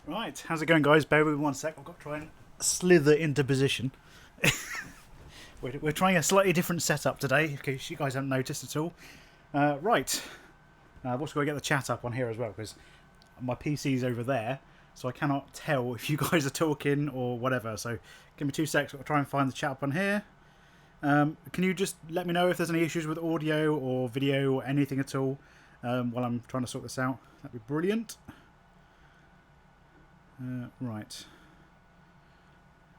Right, how's it going, guys? Bear with me 1 sec. I've got to try and slither into position. We're trying a slightly different setup today, in case you guys haven't noticed at all. Right, I've also got to get the chat up on here as well, because my PC's over there, so I cannot tell if you guys are talking or whatever. So give me 2 secs. I'll try and find the chat up on here. Can you just let me know if there's any issues with audio or video or anything at all while I'm trying to sort this out? That'd be brilliant. Right.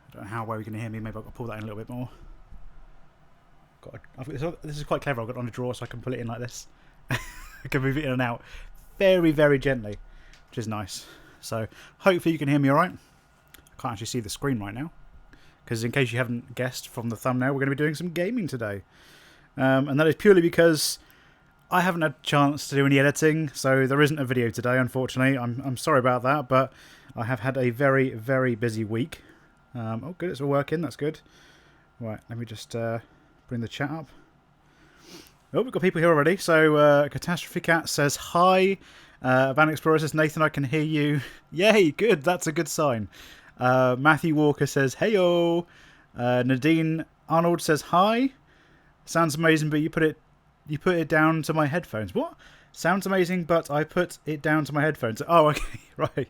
I don't know how well you can hear me. Maybe I've got to pull that in a little bit more. This is quite clever. I've got it on a drawer so I can pull it in like this. I can move it in and out very, very gently, which is nice. So hopefully you can hear me all right. I can't actually see the screen right now, because in case you haven't guessed from the thumbnail, we're going to be doing some gaming today. And that is purely because I haven't had a chance to do any editing, so there isn't a video today, unfortunately. I'm sorry about that, but I have had a very, very busy week. Oh, good, it's all working. That's good. Right, let me just bring the chat up. Oh, we've got people here already. So, Catastrophe Cat says hi. Van Explorer says, Nathan, I can hear you. Yay, good. That's a good sign. Matthew Walker says, heyo. Nadine Arnold says, hi. Sounds amazing, but you put it down to my headphones. What? Sounds amazing, but I put it down to my headphones. Oh, okay, right.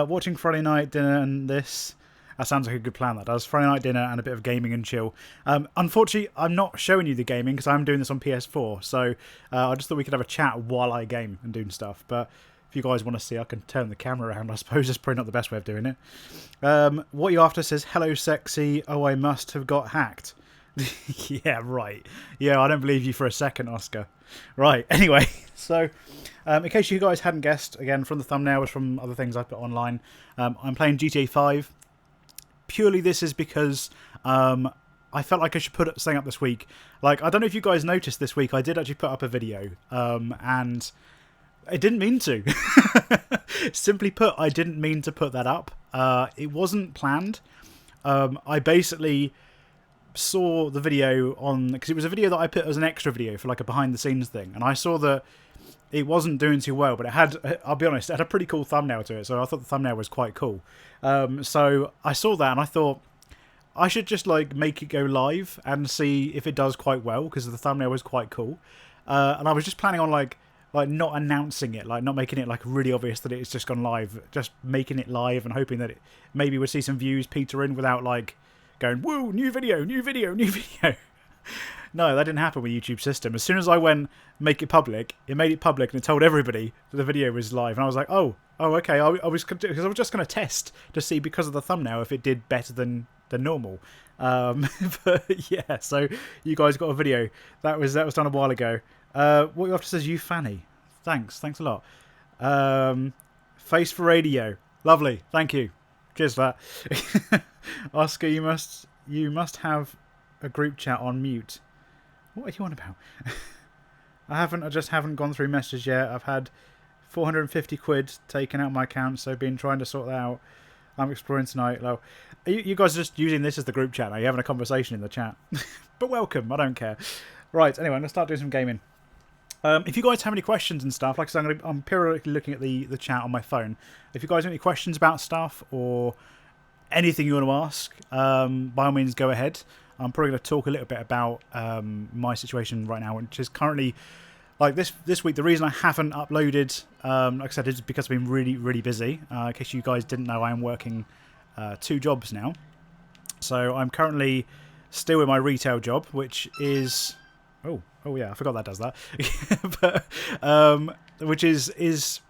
Watching Friday night dinner and this. That sounds like a good plan, that does. Friday night dinner and a bit of gaming and chill. Unfortunately, I'm not showing you the gaming because I'm doing this on PS4. So I just thought we could have a chat while I game and doing stuff. But if you guys want to see, I can turn the camera around. I suppose that's probably not the best way of doing it. What You After says, hello, sexy. Oh, I must have got hacked. Yeah, right. Yeah, I don't believe you for a second, Oscar. Right, anyway, so in case you guys hadn't guessed, again, from the thumbnail, from other things I've put online, I'm playing GTA 5. Purely this is because I felt like I should put something up this week. Like, I don't know if you guys noticed this week, I did actually put up a video, and I didn't mean to. Simply put, I didn't mean to put that up. It wasn't planned. I basically saw the video on, because it was a video that I put as an extra video for like a behind the scenes thing, and I saw that it wasn't doing too well, but it had, I'll be honest, it had a pretty cool thumbnail to it, so I thought the thumbnail was quite cool. So I saw that and I thought I should just like make it go live and see if it does quite well, because the thumbnail was quite cool. And I was just planning on like not announcing it, like not making it like really obvious that it's just gone live, just making it live and hoping that it maybe would see some views peter in without like going, woo, new video, new video, new video. No, that didn't happen with YouTube system. As soon as I went make it public, it made it public and it told everybody that the video was live. And I was like, oh, okay. I was just going to test to see, because of the thumbnail, if it did better than normal. But yeah, so you guys got a video. That was done a while ago. What You After says, you fanny. Thanks a lot. Face for radio. Lovely. Thank you. Cheers for that. Oscar, you must have a group chat on mute. What are you on about? I just haven't gone through messages yet. I've had 450 quid taken out of my account, so I've been trying to sort that out. I'm exploring tonight. Well, you guys are just using this as the group chat now. You're having a conversation in the chat. But welcome, I don't care. Right, anyway, I'm going to start doing some gaming. If you guys have any questions and stuff, like I said, I'm periodically looking at the chat on my phone. If you guys have any questions about stuff or anything you want to ask, by all means, go ahead. I'm probably going to talk a little bit about my situation right now, which is currently, like this week, the reason I haven't uploaded, like I said, is because I've been really, really busy. In case you guys didn't know, I am working 2 jobs now. So I'm currently still in my retail job, which is... Oh yeah, I forgot that does that. But, which is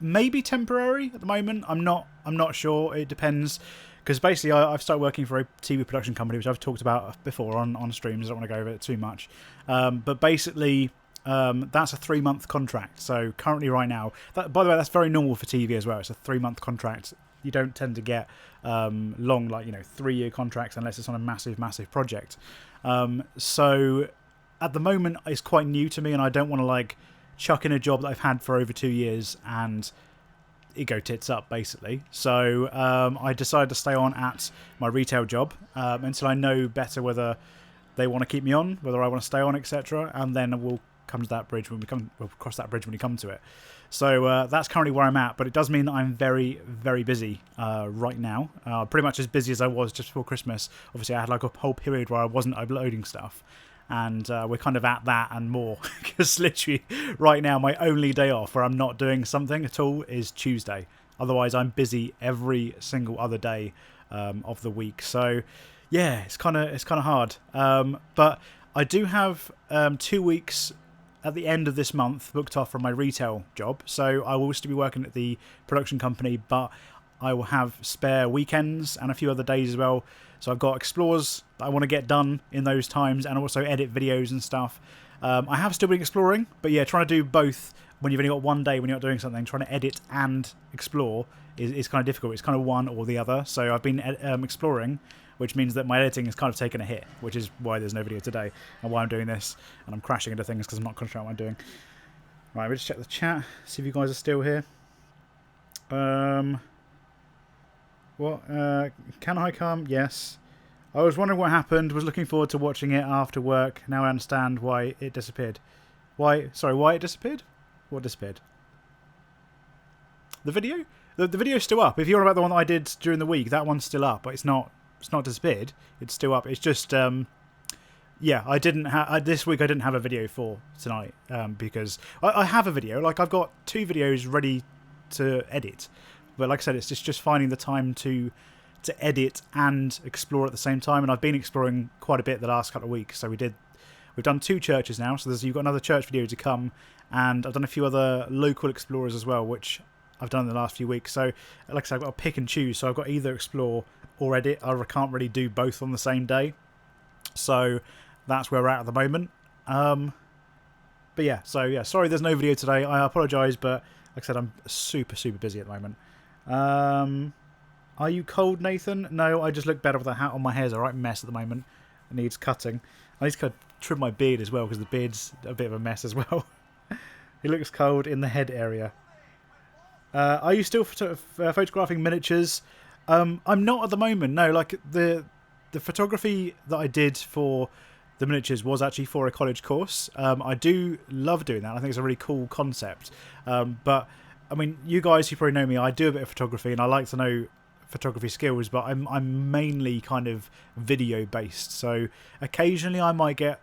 maybe temporary at the moment. I'm not sure. It depends. Because basically, I've started working for a TV production company, which I've talked about before on streams. I don't want to go over it too much. But basically, that's a 3-month contract. So currently, right now, by the way, that's very normal for TV as well. It's a 3-month contract. You don't tend to get long, like 3-year contracts unless it's on a massive, massive project. So at the moment, it's quite new to me, and I don't want to like chuck in a job that I've had for over 2 years and it go tits up, basically. So I decided to stay on at my retail job until I know better whether they want to keep me on, whether I want to stay on, etc. And then we'll come to that bridge when we'll cross that bridge when we come to it. So that's currently where I'm at, but it does mean that I'm very, very busy right now. Pretty much as busy as I was just before Christmas. Obviously, I had like a whole period where I wasn't uploading stuff, and we're kind of at that and more, because literally right now my only day off where I'm not doing something at all is Tuesday. Otherwise, I'm busy every single other day of the week. So yeah, it's kind of hard. But I do have 2 weeks at the end of this month booked off from my retail job. So I will still be working at the production company, but I will have spare weekends and a few other days as well. So I've got explores that I want to get done in those times, and also edit videos and stuff. I have still been exploring, but yeah, trying to do both when you've only got one day when you're not doing something, trying to edit and explore is kind of difficult. It's kind of one or the other. So I've been exploring, which means that my editing has kind of taken a hit, which is why there's no video today and why I'm doing this. And I'm crashing into things because I'm not concentrating on what I'm doing. Right, we'll just check the chat, see if you guys are still here. Can I come? Yes. I was wondering what happened, was looking forward to watching it after work. Now I understand why it disappeared. Why it disappeared? What disappeared? The video? The video's still up. If you're about the one that I did during the week, that one's still up, but it's not disappeared. It's still up. It's just yeah, I didn't have this week. I didn't have a video for tonight because I have a video. Like, I've got 2 videos ready to edit, but like I said, it's just finding the time to edit and explore at the same time. And I've been exploring quite a bit the last couple of weeks. So we've done 2 churches now. So you've got another church video to come, and I've done a few other local explorers as well, which I've done in the last few weeks. So like I said, I've got to pick and choose. So I've got either explore or edit. I can't really do both on the same day. So that's where we're at the moment. But yeah, so yeah, sorry there's no video today. I apologise, but like I said, I'm super, super busy at the moment. Are you cold, Nathan? No, I just look better with a hat on. My hair's a right mess at the moment. It needs cutting. I need to trim my beard as well, because the beard's a bit of a mess as well. He looks cold in the head area. Are you still photographing miniatures? I'm not at the moment. No, like the photography that I did for the miniatures was actually for a college course. I do love doing that. I think it's a really cool concept. But I mean, you guys who probably know me, I do a bit of photography, and I like to know photography skills, but I'm mainly kind of video based. So occasionally I might get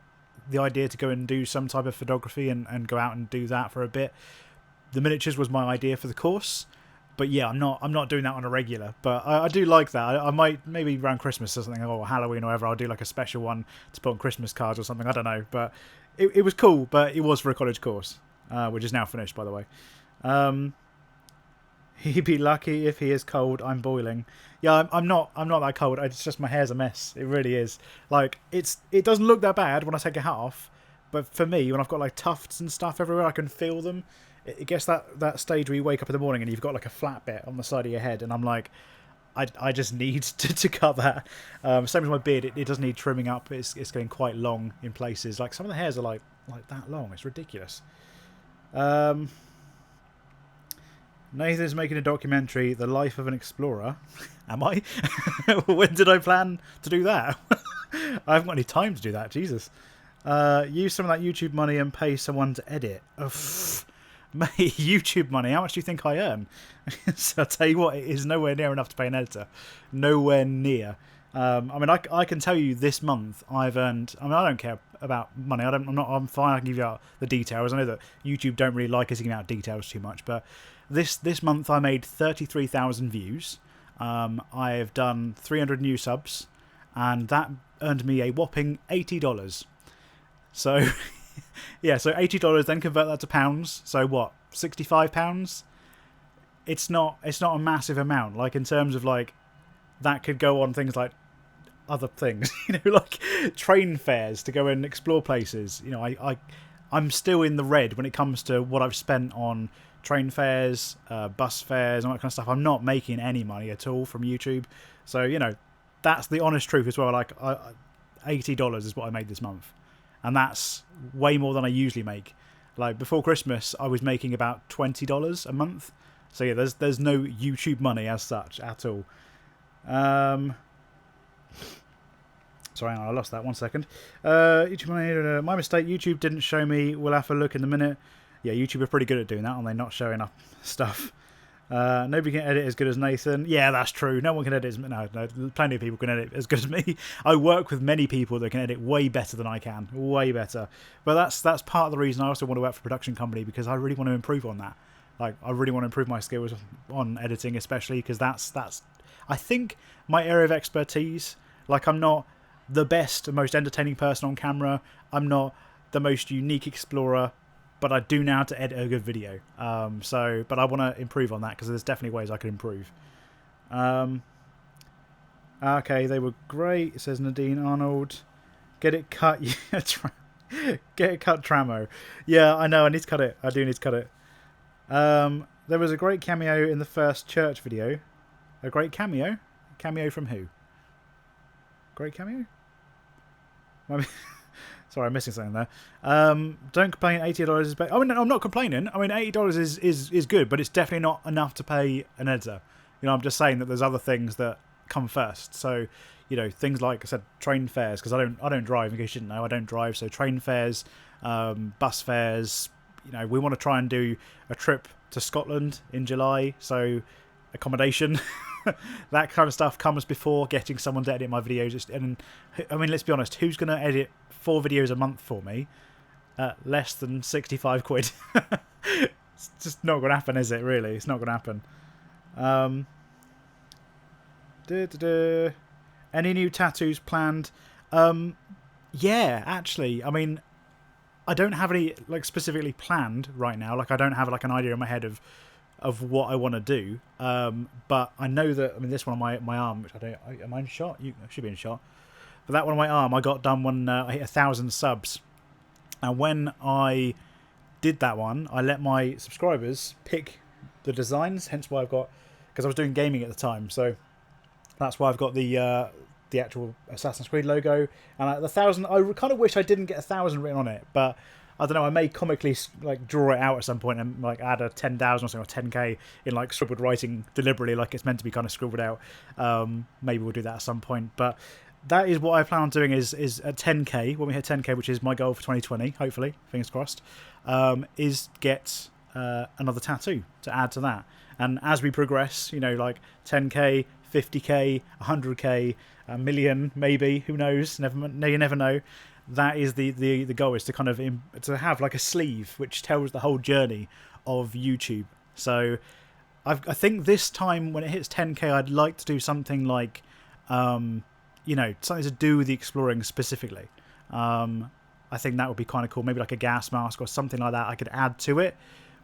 the idea to go and do some type of photography and go out and do that for a bit. The miniatures was my idea for the course, but yeah, I'm not doing that on a regular. But I do like that. I might, maybe around Christmas or something, or Halloween or whatever, I'll do like a special one to put on Christmas cards or something. I don't know, but it was cool. But it was for a college course, which is now finished, by the way. He'd be lucky if he is cold. I'm boiling. Yeah, I'm not that cold. It's just my hair's a mess. It really is. Like, it doesn't look that bad when I take a hat off, but for me, when I've got like tufts and stuff everywhere, I can feel them. It gets that stage where you wake up in the morning and you've got like a flat bit on the side of your head, and I'm like, I just need to cut that. Same as my beard, it does need trimming up. It's getting quite long in places. Like, some of the hairs are like that long. It's ridiculous. Nathan's making a documentary, The Life of an Explorer. Am I? When did I plan to do that? I haven't got any time to do that, Jesus. Use some of that YouTube money and pay someone to edit. Mate, YouTube money, how much do you think I earn? So I'll tell you what, it is nowhere near enough to pay an editor. Nowhere near. I mean, I can tell you this month I've earned. I mean, I don't care about money. I'm fine. I can give you out the details. I know that YouTube don't really like us giving out details too much, but this month I made 33,000 views. I've done 300 new subs, and that earned me a whopping $80. So yeah, so $80. Then convert that to pounds. So what? £65. It's not a massive amount. Like, in terms of like, that could go on things like other things, like train fares to go and explore places. I'm still in the red when it comes to what I've spent on train fares, bus fares, and all that kind of stuff. I'm not making any money at all from YouTube. So, that's the honest truth as well. Like, $80 is what I made this month. And that's way more than I usually make. Like, before Christmas, I was making about $20 a month. So yeah, there's no YouTube money as such at all. Sorry, I lost that. 1 second. YouTube, my mistake. YouTube didn't show me. We'll have a look in a minute. Yeah, YouTube are pretty good at doing that, aren't they? Not showing up stuff. Nobody can edit as good as Nathan. Yeah, that's true. No one can edit as... No, plenty of people can edit as good as me. I work with many people that can edit way better than I can. Way better. But that's part of the reason I also want to work for a production company, because I really want to improve on that. Like, I really want to improve my skills on editing, especially because that's I think my area of expertise. Like, I'm not the best, most entertaining person on camera. I'm not the most unique explorer, but I do know how to edit a good video. But I want to improve on that, because there's definitely ways I could improve. Okay, they were great, says Nadine Arnold. Get it cut. Get it cut, Tramo. Yeah, I know, I need to cut it. I do need to cut it. There was a great cameo in the first church video. A great cameo? Cameo from who? Great cameo? Sorry, I'm missing something there. Don't complain. $80 is better. I mean, I'm not complaining. I mean, $80 is good, but it's definitely not enough to pay an editor. You know, I'm just saying that there's other things that come first. So, you know, things like I said, train fares, because I don't drive. In case you didn't know, I don't drive. So train fares, bus fares. You know, we want to try and do a trip to Scotland in July. So accommodation. That kind of stuff comes before getting someone to edit my videos. And I mean, let's be honest, who's going to edit 4 videos a month for me at less than 65 quid? It's just not going to happen, is it, really? It's not going to happen. Any new tattoos planned? Yeah, actually. I mean, I don't have any like specifically planned right now. Like, I don't have like an idea in my head of what I want to do, but I know that, I mean, this one on my arm, which am I in shot? I should be in shot. But that one on my arm, I got done when I hit 1,000 subs. And when I did that one, I let my subscribers pick the designs, hence why I've got, because I was doing gaming at the time, so that's why I've got the actual Assassin's Creed logo. And at the 1,000, I kind of wish I didn't get 1,000 written on it, but I don't know, I may comically like draw it out at some point and like add a 10,000 or something, or 10k in like scribbled writing deliberately, like it's meant to be kind of scribbled out. Maybe we'll do that at some point, but that is what I plan on doing is at 10k, when we hit 10k, which is my goal for 2020, hopefully, fingers crossed, is get another tattoo to add to that. And as we progress, you know, like 10k, 50k, 100k, a million, maybe, who knows, you never know. That is the goal, is to kind of to have like a sleeve which tells the whole journey of YouTube. So I think this time when it hits 10k, I'd like to do something like, you know, something to do with the exploring specifically. I think that would be kind of cool. Maybe like a gas mask or something like that I could add to it,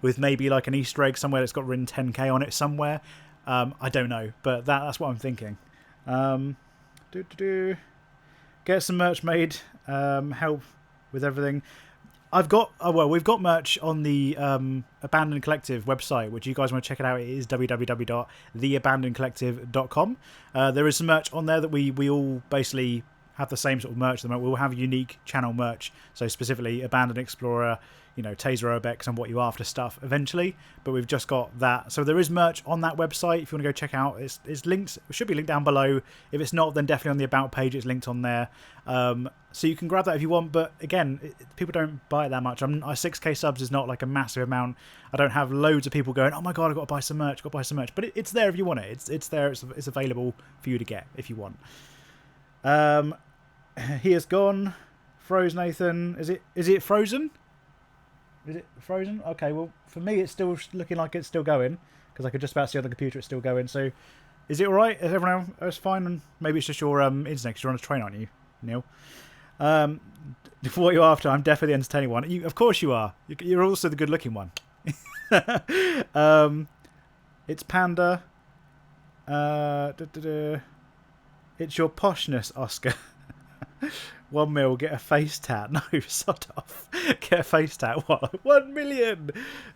with maybe like an Easter egg somewhere that's got written 10k on it somewhere. I don't know, but that's what I'm thinking. Get some merch made. Help with everything. We've got merch on the Abandoned Collective website, which you guys want to check it out. It is www.theabandonedcollective.com. There is some merch on there that we all basically have the same sort of merch at the moment. We'll have unique channel merch, so specifically Abandoned Explorer, you know, Tazer, Urbex, and What You After stuff eventually. But we've just got that. So there is merch on that website if you want to go check out. It's linked. It should be linked down below. If it's not, then definitely on the About page, it's linked on there. So you can grab that if you want. But again, people don't buy it that much. 6k subs is not like a massive amount. I don't have loads of people going, oh my god, I've got to buy some merch, But it's there if you want it. It's there. It's available for you to get if you want. He has gone. Froze Nathan. Is it frozen? Is it frozen? Okay, well, for me, it's still looking like it's still going, because I could just about see on the computer it's still going. So, is it alright? Is everyone else fine? And maybe it's just your internet, because you're on a train, aren't you, Neil? What you're after, I'm definitely the entertaining one. Of course you are. You're also the good-looking one. It's Panda. It's your poshness, Oscar. 1 mil, get a face tat. No, sod off. Get a face tat. What? 1 million?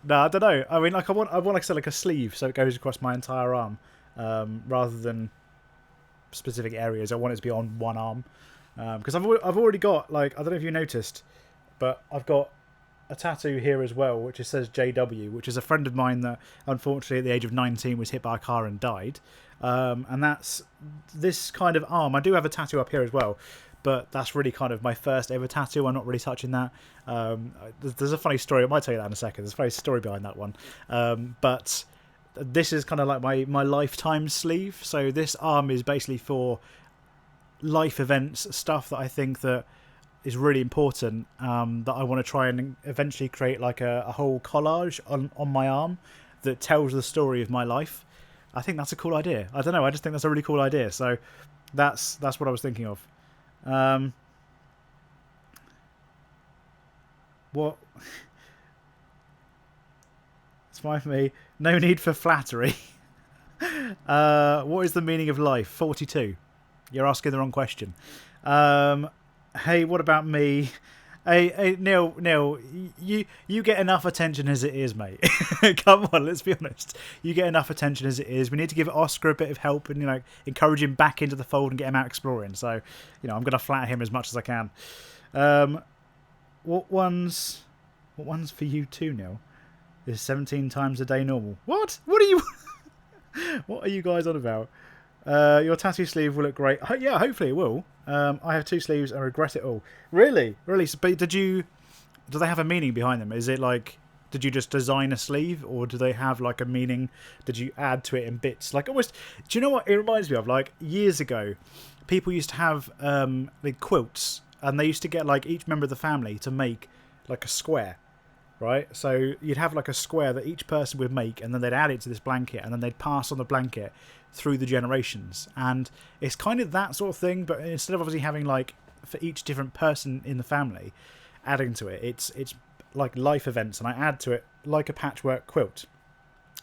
No, I don't know. I mean, like I want like I said, like a sleeve, so it goes across my entire arm, rather than specific areas. I want it to be on one arm, because I've already got, like, I don't know if you noticed, but I've got a tattoo here as well, which says JW, which is a friend of mine that unfortunately at the age of 19 was hit by a car and died. And that's this kind of arm. I do have a tattoo up here as well, but that's really kind of my first ever tattoo. I'm not really touching that. There's a funny story. I might tell you that in a second. There's a funny story behind that one. But this is kind of like my lifetime sleeve. So this arm is basically for life events, stuff that I think that is really important, that I want to try and eventually create like a whole collage on my arm that tells the story of my life. I think that's a cool idea. I don't know, I just think that's a really cool idea. So that's what I was thinking of. What? It's fine for me. No need for flattery. What is the meaning of life? 42. You're asking the wrong question. Hey, what about me? Hey, Neil, you get enough attention as it is, mate. Come on, let's be honest. You get enough attention as it is. We need to give Oscar a bit of help and, encourage him back into the fold and get him out exploring. So, I'm going to flatter him as much as I can. What one's for you too, Neil? Is 17 times a day normal? What? What are you... What are you guys on about? Your tattoo sleeve will look great. Yeah, hopefully it will. I have 2 sleeves and regret it all. Really? But do they have a meaning behind them? Is it like, did you just design a sleeve, or do they have like a meaning? Did you add to it in bits? Like almost, do you know what it reminds me of? Like years ago, people used to have like quilts, and they used to get like each member of the family to make like a square. Right, so you'd have like a square that each person would make, and then they'd add it to this blanket, and then they'd pass on the blanket through the generations. And it's kind of that sort of thing, but instead of obviously having like for each different person in the family adding to it, it's like life events, and I add to it like a patchwork quilt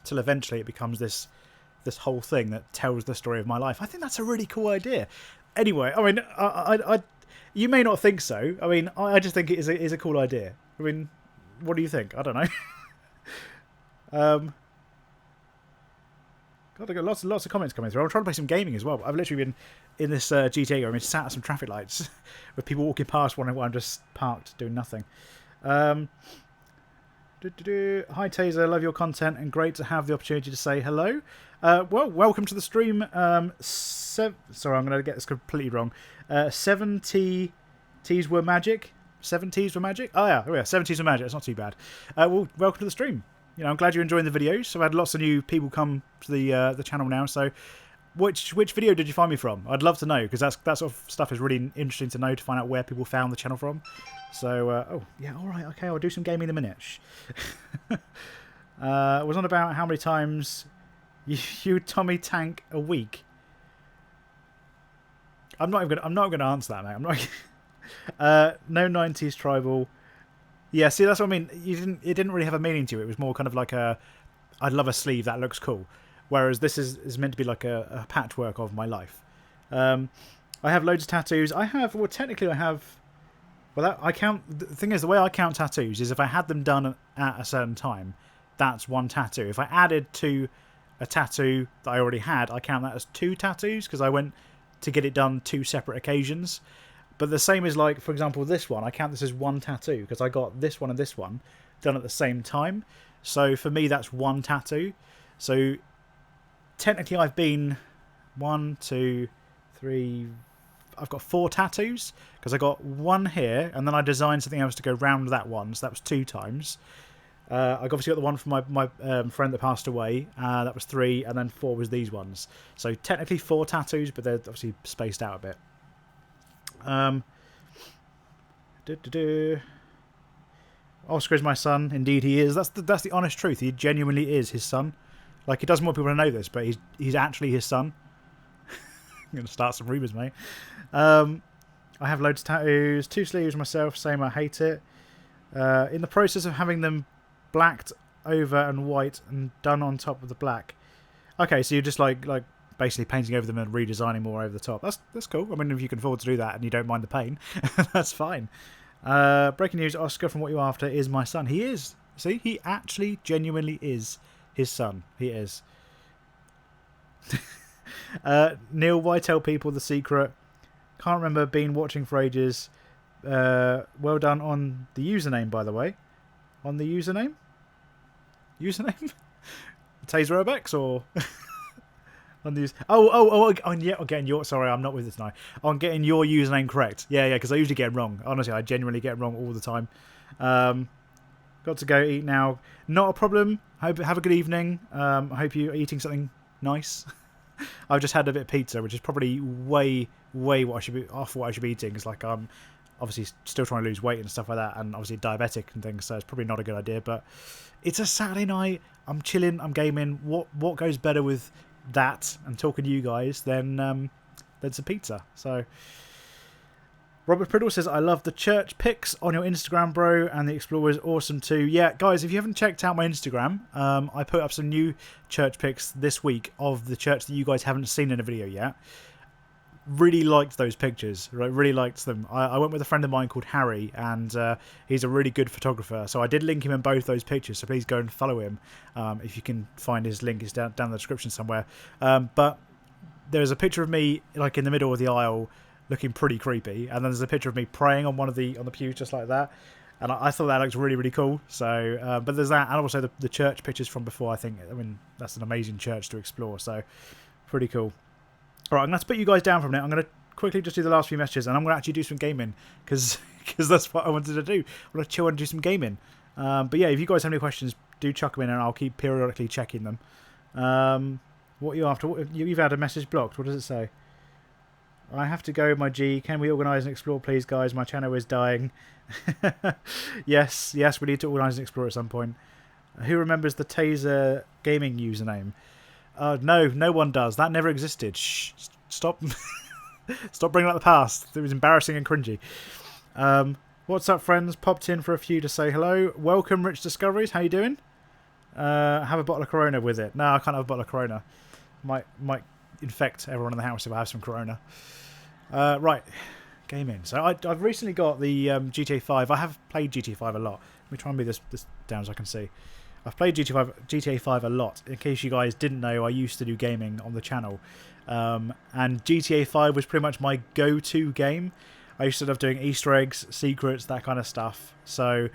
till eventually it becomes this whole thing that tells the story of my life. I think that's a really cool idea. Anyway, I mean, I you may not think so. I mean, I just think it is a cool idea. I mean, what do you think? I don't know. God, I got lots of comments coming through. I'm trying to play some gaming as well. I've literally been in this GTA game. I'm sat at some traffic lights with people walking past while I'm just parked doing nothing. Hi Tazer, love your content and great to have the opportunity to say hello. Well, welcome to the stream. Sorry, I'm going to get this completely wrong. 70 T's were magic. 70s were magic? Oh yeah, 70s were magic. It's not too bad. Well, welcome to the stream. I'm glad you're enjoying the videos. So I've had lots of new people come to the channel now. So which video did you find me from? I'd love to know, because that sort of stuff is really interesting to know, to find out where people found the channel from. So, oh yeah, all right, okay, I'll do some gaming in a minute. Was on about how many times you Tommy tank a week. I'm not going to answer that, mate. I'm not. No 90s tribal. Yeah, see, that's what I mean. It didn't really have a meaning to you. It was more kind of like I'd love a sleeve that looks cool. Whereas this is meant to be like a patchwork of my life. I have loads of tattoos. Technically I have. Well, I count. The thing is, the way I count tattoos is if I had them done at a certain time, that's one tattoo. If I added to a tattoo that I already had, I count that as 2 tattoos, because I went to get it done 2 separate occasions. But the same is like, for example, this one. I count this as 1 tattoo because I got this one and this one done at the same time. So for me, that's 1 tattoo. So technically, I've been 1, 2, 3. I've got 4 tattoos because I got 1 here, and then I designed something else to go round that one. So that was 2 times. I obviously got the one from my friend that passed away. That was 3, and then 4 was these ones. So technically 4 tattoos, but they're obviously spaced out a bit. Oscar is my son. Indeed, he is. That's the honest truth. He genuinely is his son. Like, he doesn't want people to know this, but he's actually his son. I'm gonna start some rumours, mate. I have loads of tattoos. 2 sleeves myself. Same. I hate it. In the process of having them blacked over and white and done on top of the black. Okay, so you're just like basically painting over them and redesigning more over the top. That's cool. I mean, if you can afford to do that and you don't mind the pain, that's fine. Breaking news, Oscar, from what you're after, is my son. He is. See, he actually genuinely is his son. He is. Neil, why tell people the secret? Can't remember, been watching for ages. Well done on the username, by the way. On the username? Username? Tazer Urbex, or... on these. Oh, yeah, I'm getting your. Sorry, I'm not with this now. I'm getting your username correct. Yeah, because I usually get it wrong. Honestly, I genuinely get it wrong all the time. Got to go eat now. Not a problem. Hope have a good evening. I hope you're eating something nice. I've just had a bit of pizza, which is probably way what I should be off what I should be eating. It's like I'm obviously still trying to lose weight and stuff like that, and obviously diabetic and things, so it's probably not a good idea. But it's a Saturday night. I'm chilling. I'm gaming. What goes better with that and talking to you guys than some pizza? So Robert Priddle says, I love the church pics on your Instagram, bro, and the Explorer is awesome too. Yeah, guys, if you haven't checked out my Instagram, I put up some new church pics this week of the church that you guys haven't seen in a video yet. Really liked those pictures, right? Really liked them. I went with a friend of mine called Harry, and he's a really good photographer. So I did link him in both those pictures, so please go and follow him. If you can find his link, it's down in the description somewhere. But there's a picture of me like in the middle of the aisle, looking pretty creepy, and then there's a picture of me praying on the pews just like that, and I thought that looked really cool. So but there's that, and also the church pictures from before. I mean that's an amazing church to explore, so pretty cool. Alright, I'm going to put you guys down for a minute. I'm going to quickly just do the last few messages, and I'm going to actually do some gaming because that's what I wanted to do. I want to chill and do some gaming. But yeah, if you guys have any questions, do chuck them in and I'll keep periodically checking them. What are you after? You've had a message blocked. What does it say? I have to go, my G. Can we organise and explore, please, guys? My channel is dying. Yes, we need to organise and explore at some point. Who remembers the Tazer gaming username? No one does. That never existed. Shh, stop. Stop bringing up the past. It was embarrassing and cringy. What's up, friends? Popped in for a few to say hello. Welcome, Rich Discoveries. How you doing? Have a bottle of Corona with it. No, I can't have a bottle of Corona. Might infect everyone in the house if I have some Corona. Right, gaming. So I've recently got the GTA 5. I have played GTA 5 a lot. Let me try and move this down so I can see. I've played GTA 5 a lot. In case you guys didn't know, I used to do gaming on the channel. And GTA 5 was pretty much my go-to game. I used to love doing Easter eggs, secrets, that kind of stuff. So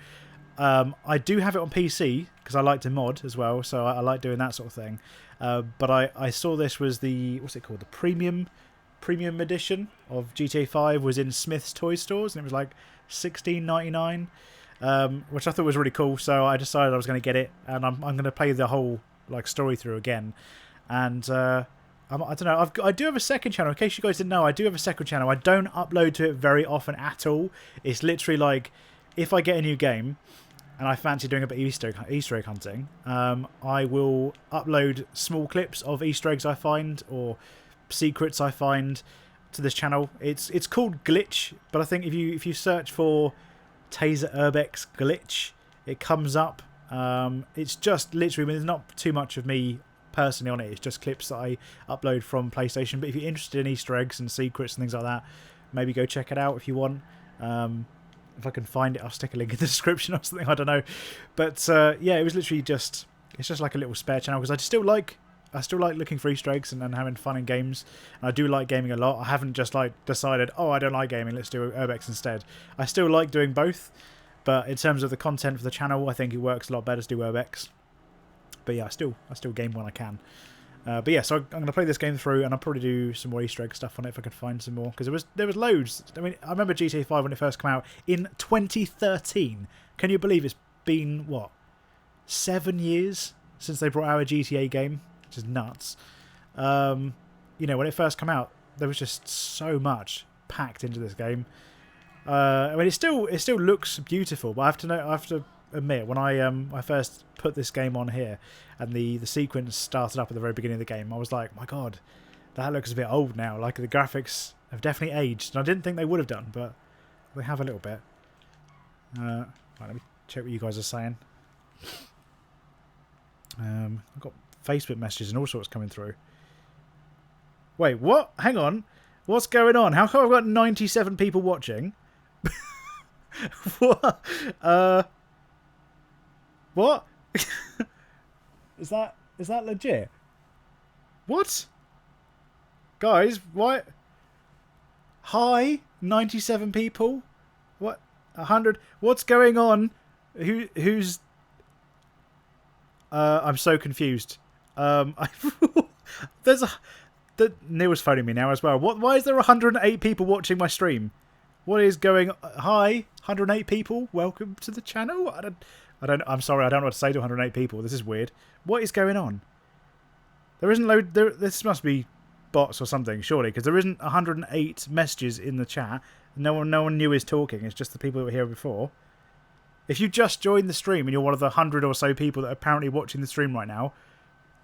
I do have it on PC because I like to mod as well. So I like doing that sort of thing. But I saw this was what's it called? The premium edition of GTA 5 was in Smith's toy stores, and it was like $16.99. Which I thought was really cool, so I decided I was going to get it, and I'm going to play the whole like story through again. And I don't know, I do have a second channel. In case you guys didn't know, I do have a second channel. I don't upload to it very often at all. It's literally like if I get a new game and I fancy doing a bit of Easter egg hunting, I will upload small clips of Easter eggs I find or secrets I find to this channel. It's called Glitch, but I think if you search for Tazer Urbex glitch, it comes up. It's just literally, there's not too much of me personally on it. It's just clips that I upload from PlayStation. But if you're interested in Easter eggs and secrets and things like that, maybe go check it out if you want. If I can find it, I'll stick a link in the description or something. I don't know. But yeah, it was literally it's just like a little spare channel because I still like looking for Easter eggs and having fun in games. And I do like gaming a lot. I haven't just like decided, oh, I don't like gaming, let's do Urbex instead. I still like doing both, but in terms of the content for the channel, I think it works a lot better to do Urbex. But yeah, I still game when I can. But yeah, so I'm going to play this game through, and I'll probably do some more Easter egg stuff on it if I can find some more, because there was loads. I mean, I remember GTA 5 when it first came out in 2013. Can you believe it's been what, 7 years since they brought out a GTA game? Which is nuts. You know, when it first came out, there was just so much packed into this game. I mean, it still looks beautiful, but I have to admit, when I first put this game on here, and the sequence started up at the very beginning of the game, I was like, my God, that looks a bit old now. Like the graphics have definitely aged, and I didn't think they would have done, but they have a little bit. Right, let me check what you guys are saying. I've got Facebook messages and all sorts coming through. Wait, what? Hang on. What's going on? How come I've got 97 people watching? What? What? Is that legit? What? Guys, what? Hi, 97 people? What? 100? What's going on? Who's... I'm so confused. There's Neil's phoning me now as well. Why is there 108 people watching my stream? What is going? Hi, 108 people. Welcome to the channel. I'm sorry. I don't know what to say to 108 people. This is weird. What is going on? There isn't load. This must be bots or something, surely, because there isn't 108 messages in the chat. No one new is talking. It's just the people that were here before. If you just joined the stream and you're one of the 100 or so people that are apparently watching the stream right now,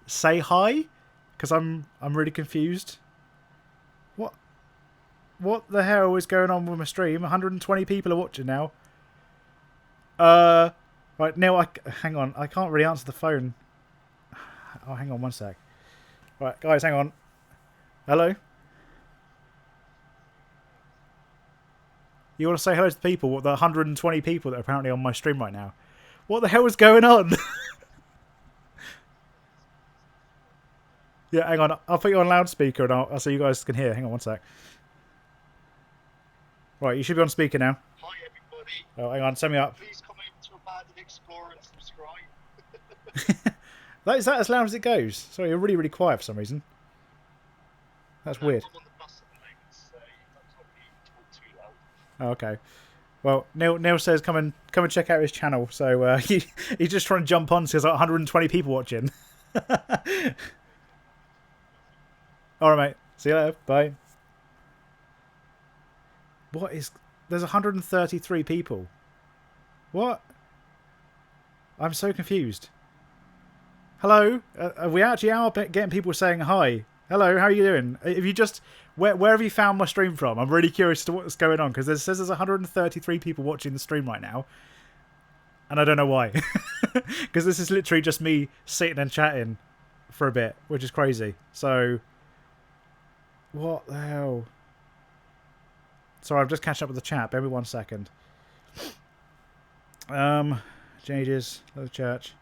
say hi, because I'm really confused. What the hell is going on with my stream? 120 people are watching now. Right, Neil, hang on. I can't really answer the phone. Oh, hang on one sec. Right, guys, hang on. Hello? You want to say hello to the people, the 120 people that are apparently on my stream right now? What the hell is going on? Yeah, hang on. I'll put you on loudspeaker and so you guys can hear. Hang on one sec. Right, you should be on speaker now. Hi everybody. Oh, hang on, send me up. Please comment to Abandon Explore and subscribe. Is that as loud as it goes? Sorry, you're really, really quiet for some reason. That's weird. I'm on the bus at the moment, so that's not me talk too loud. Oh, okay. Well, Neil says come and check out his channel. So he's just trying to jump on. So there's like 120 people watching. All right, mate. See you later. Bye. What is... There's 133 people. What? I'm so confused. Hello? We actually are getting people saying hi. Hello, how are you doing? If you just... Where have you found my stream from? I'm really curious to what's going on, because it says there's 133 people watching the stream right now. And I don't know why. Because this is literally just me sitting and chatting for a bit, which is crazy. So... What the hell? Sorry, I'm just catching up with the chat. Bear with me 1 second. Changes. Hello, church.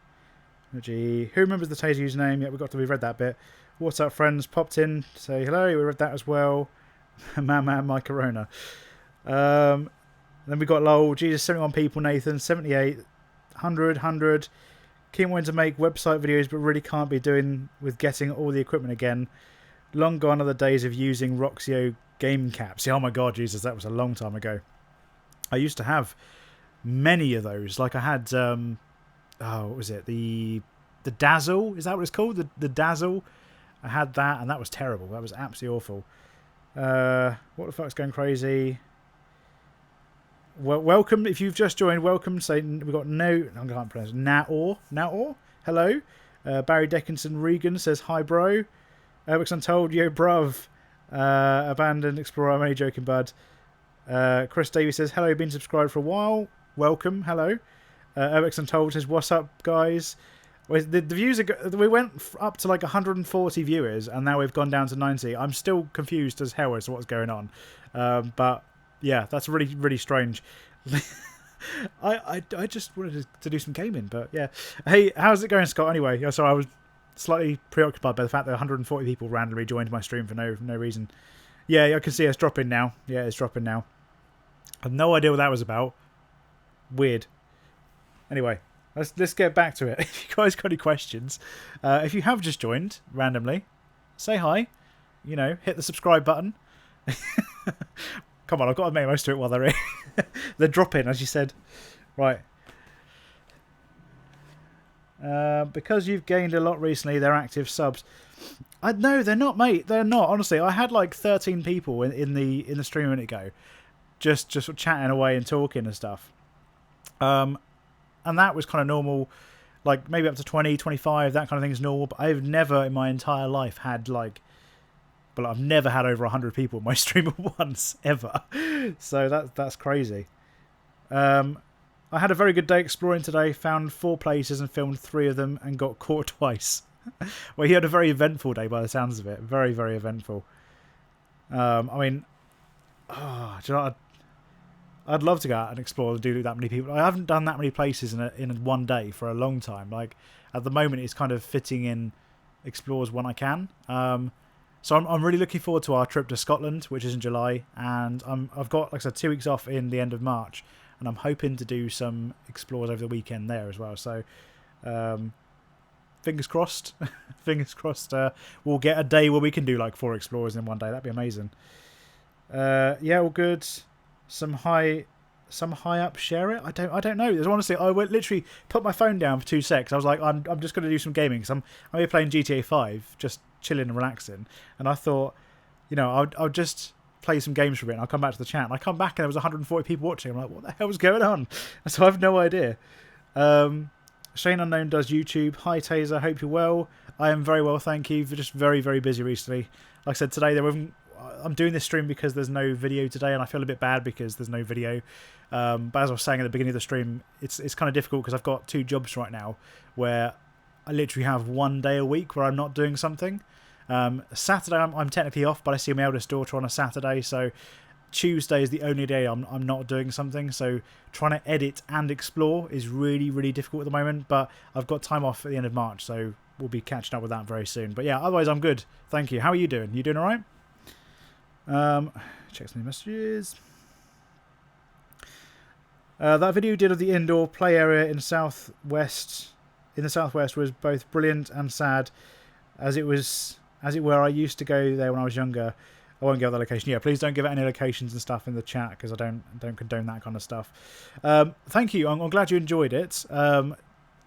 Gee. Who remembers the Tazer username? Yeah, we've read that bit. What's up, friends? Popped in to say hello. We read that as well. Man, my corona. Then we got lol. Jesus, 71 people. Nathan, 78. 100. Keep wanting to make website videos, but really can't be doing with getting all the equipment again. Long gone are the days of using Roxio game caps. Yeah, oh my god, Jesus, that was a long time ago. I used to have many of those. Like I had, what was it? The Dazzle? Is that what it's called? The Dazzle? I had that, and that was terrible. That was absolutely awful. What the fuck's going crazy? Well, welcome. If you've just joined, welcome. Say we've got I can't pronounce it. Naor. Hello. Barry Dickinson Regan says hi, bro. Urbex Untold, yo, bruv. Abandoned Explorer, I'm only joking, bud. Chris Davies says, hello, been subscribed for a while. Welcome, hello. Urbex Untold says, what's up, guys? The views we went up to like 140 viewers, and now we've gone down to 90. I'm still confused as hell as to what's going on. But, yeah, that's really, really strange. I just wanted to do some gaming, but, yeah. Hey, how's it going, Scott, anyway? Oh, sorry, I was slightly preoccupied by the fact that 140 people randomly joined my stream for no reason. Yeah, I can see it's dropping now. Yeah, it's dropping now. I have no idea what that was about. Weird. Anyway, let's get back to it. If you guys got any questions, if you have just joined randomly, say hi. You know, hit the subscribe button. Come on, I've got to make most of it while they're in. They're dropping, as you said. Right. Because you've gained a lot recently, they're active subs. No, they're not, mate. They're not. Honestly, I had like 13 people in the stream a minute ago, just sort of chatting away and talking and stuff. And that was kind of normal, like maybe up to 20, 25. That kind of thing is normal. But I've never in my entire life had I've never had over 100 people in my stream at once ever. So that's crazy. I had a very good day exploring today, found 4 places and filmed 3 of them and got caught twice. Well, he had a very eventful day by the sounds of it. Very, very eventful. I mean, do you know, I'd love to go out and explore and do that many people. I haven't done that many places in one day for a long time. Like, at the moment, it's kind of fitting in explores when I can. So I'm really looking forward to our trip to Scotland, which is in July. And I've got, like I said, 2 weeks off in the end of March. And I'm hoping to do some explores over the weekend there as well. So, fingers crossed. Fingers crossed. We'll get a day where we can do like 4 explorers in one day. That'd be amazing. Yeah, all good. Some high up share it. I don't know. There's honestly, I would literally put my phone down for 2 secs. I was like, I'm just going to do some gaming because I'm here playing GTA 5, just chilling and relaxing. And I thought, you know, I'll just play some games for a bit and I'll come back to the chat. And I come back and there was 140 people watching. I'm like, what the hell was going on? And so I have no idea. Shane Unknown does YouTube. Hi Tazer, hope you're well. I am very well, thank you. Just very, very busy recently. Like I said, today I'm doing this stream because there's no video today, and I feel a bit bad because there's no video. But as I was saying at the beginning of the stream, it's kind of difficult because I've got 2 jobs right now where I literally have 1 day a week where I'm not doing something. Saturday I'm technically off, but I see my eldest daughter on a Saturday, so Tuesday is the only day I'm not doing something. So trying to edit and explore is really, really difficult at the moment. But I've got time off at the end of March, so we'll be catching up with that very soon. But yeah, otherwise I'm good. Thank you. How are you doing? You doing all right? Check some messages. That video you did of the indoor play area in the southwest was both brilliant and sad, as it were. I used to go there when I was younger. I won't give the location. Yeah, please don't give out any locations and stuff in the chat because I don't condone that kind of stuff. Thank you. I'm glad you enjoyed it.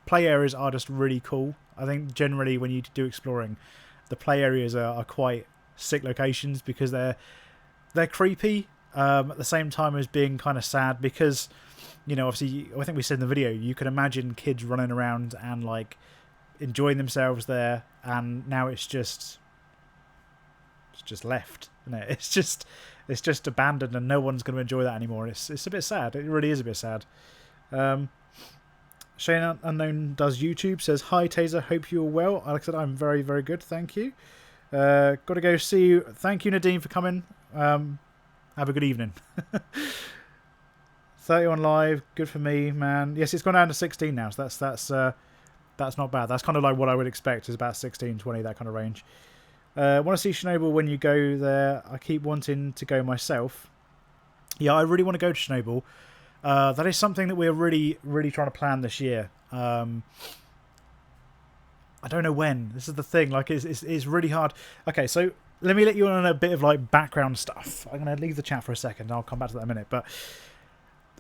Play areas are just really cool. I think generally when you do exploring, the play areas are quite sick locations because they're creepy at the same time as being kind of sad because, you know, obviously I think we said in the video, you can imagine kids running around and like enjoying themselves there, and now it's just left, isn't it? It's just abandoned and no one's going to enjoy that anymore. It's a bit sad. It really is a bit sad. Shane Unknown does YouTube, says hi Tazer, hope you're well. Alex said I'm very, very good, thank you. Got to go see you. Thank you, Nadine, for coming. Have a good evening. 31 live, good for me, man. Yes, it's gone down to 16 now, so that's not bad. That's kind of like what I would expect, is about 16, 20, that kind of range. Want to see Chernobyl when you go there. I keep wanting to go myself. Yeah, I really want to go to Chernobyl. That is something that we're really, really trying to plan this year. I don't know when. This is the thing. Like, it's really hard. Okay, so let me let you on a bit of like background stuff. I'm going to leave the chat for a second. I'll come back to that in a minute. But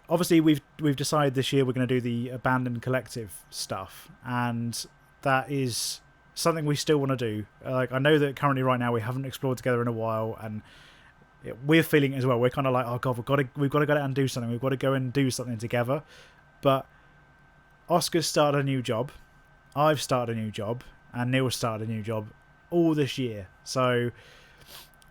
obviously, we've decided this year we're going to do the Abandoned Collective stuff, and that is something we still want to do. Like, I know that currently, right now, we haven't explored together in a while, and we're feeling it as well. We're kind of like, oh god, we've got to go out and do something. We've got to go and do something together. But Oscar's started a new job. I've started a new job, and Neil started a new job all this year. So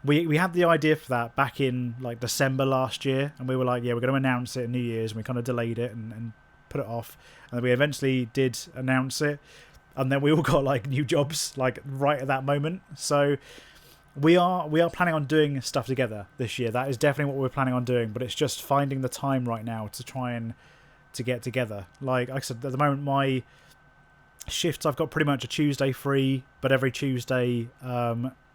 we had the idea for that back in like December last year, and we were like, yeah, we're going to announce it in New Year's, and we kind of delayed it and put it off, and then we eventually did announce it, and then we all got like new jobs like right at that moment. So we are planning on doing stuff together this year. That is definitely what we're planning on doing, but it's just finding the time right now to try and to get together. Like I said, at the moment my shifts, I've got pretty much a Tuesday free, but every Tuesday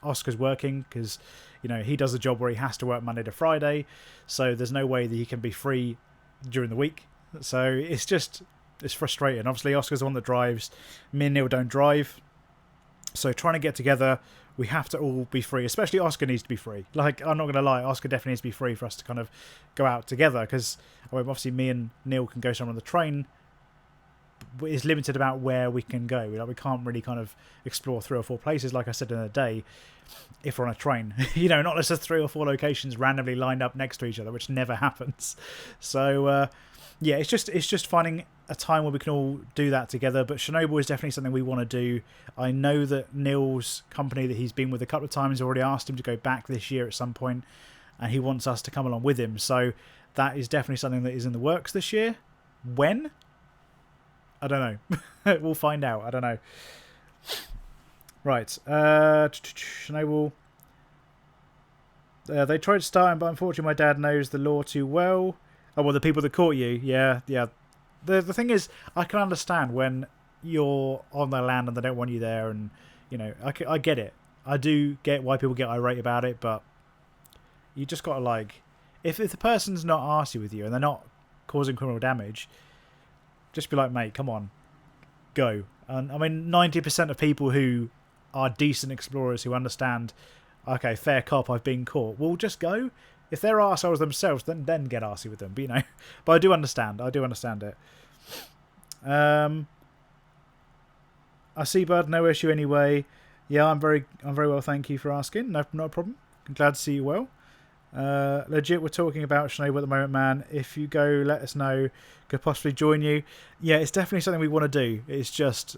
Oscar's working because, you know, he does a job where he has to work Monday to Friday, so there's no way that he can be free during the week. So it's frustrating. Obviously Oscar's the one that drives. Me and Neil don't drive, so trying to get together, we have to all be free. Especially Oscar needs to be free. Like, I'm not going to lie, Oscar definitely needs to be free for us to kind of go out together, because obviously me and Neil can go somewhere on the train, but it's limited about where we can go. Like, we can't really kind of explore 3 or 4 places, like I said, in a day, if we're on a train. You know, not just 3 or 4 locations randomly lined up next to each other, which never happens. So yeah, it's just finding a time where we can all do that together. But Chernobyl is definitely something we want to do. I know that Neil's company that he's been with a couple of times already asked him to go back this year at some point, and he wants us to come along with him. So that is definitely something that is in the works this year. When? I don't know. We'll find out. I don't know. Right. Chernobyl. They tried starting, but unfortunately my dad knows the law too well. Oh, well, the people that caught you. Yeah. The thing is, I can understand when you're on their land and they don't want you there, and, you know, I get it. I do get why people get irate about it, but you just got to, like, if the person's not arsey with you and they're not causing criminal damage, just be like, mate, come on, go. And I mean, 90% of people who are decent explorers who understand, okay, fair cop, I've been caught, will just go. If they're arseholes themselves, then get arsey with them. But, you know, but I do understand. I do understand it. I see, bud. No issue anyway. Yeah, I'm very well. Thank you for asking. No problem. I'm glad to see you well. Legit, we're talking about Chernobyl at the moment, man. If you go, let us know. Could possibly join you. Yeah, it's definitely something we want to do. It's just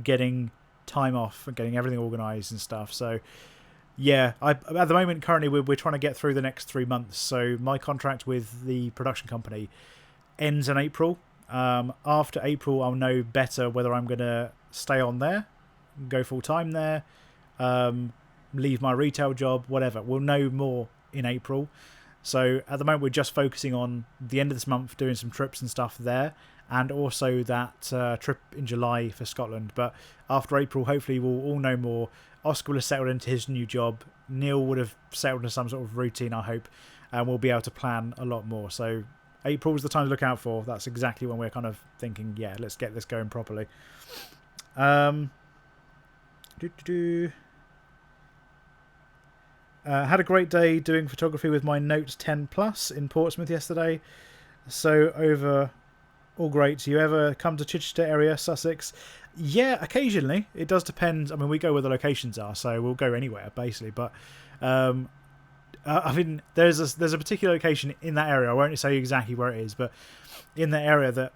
getting time off and getting everything organised and stuff. So yeah, at the moment currently we're trying to get through the next 3 months. So my contract with the production company ends in April. After April, I'll know better whether I'm going to stay on there, go full time there, leave my retail job, whatever. We'll know more in April. So at the moment, we're just focusing on the end of this month, doing some trips and stuff there, and also that trip in July for Scotland. But after April, hopefully we'll all know more. Oscar will have settled into his new job. Neil would have settled into some sort of routine, I hope, and we'll be able to plan a lot more. So April's the time to look out for. That's exactly when we're kind of thinking, yeah, let's get this going properly. Had a great day doing photography with my Note 10 Plus in Portsmouth yesterday. So over, all great. Do you ever come to Chichester area, Sussex? Yeah, occasionally. It does depend. I mean, we go where the locations are, so we'll go anywhere basically. But I mean, there's a particular location in that area. I won't say exactly where it is, but in that area that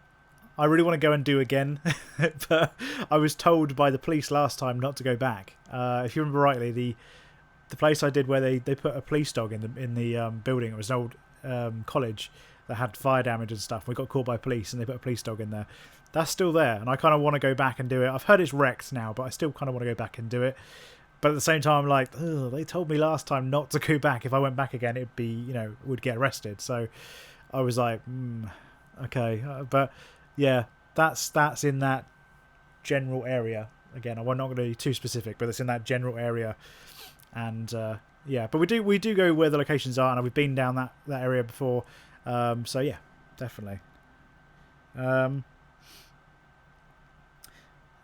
I really want to go and do again. But I was told by the police last time not to go back. If you remember rightly, the place I did where they put a police dog in the building. It was an old college that had fire damage and stuff. We got caught by police and they put a police dog in there. That's still there, and I kind of want to go back and do it. I've heard it's wrecked now, but I still kind of want to go back and do it. But at the same time, I'm like, ugh, they told me last time not to go back. If I went back again, it'd be, you know, would get arrested. So I was like, okay. But yeah, that's in that general area. Again, I'm not going to be too specific, but it's in that general area. And yeah, but we do go where the locations are, and we've been down that area before. So yeah, definitely.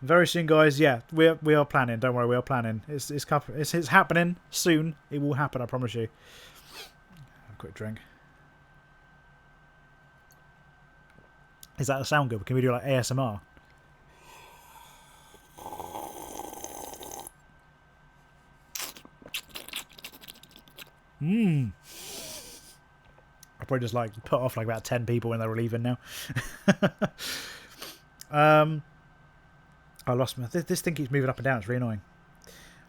Very soon, guys. Yeah, we are planning. Don't worry, we are planning. It's happening soon. It will happen. I promise you. Have a quick drink. Is that a sound good? Can we do like ASMR? I'll probably just like put off like about 10 people when they're leaving now. I lost my... This thing keeps moving up and down. It's really annoying.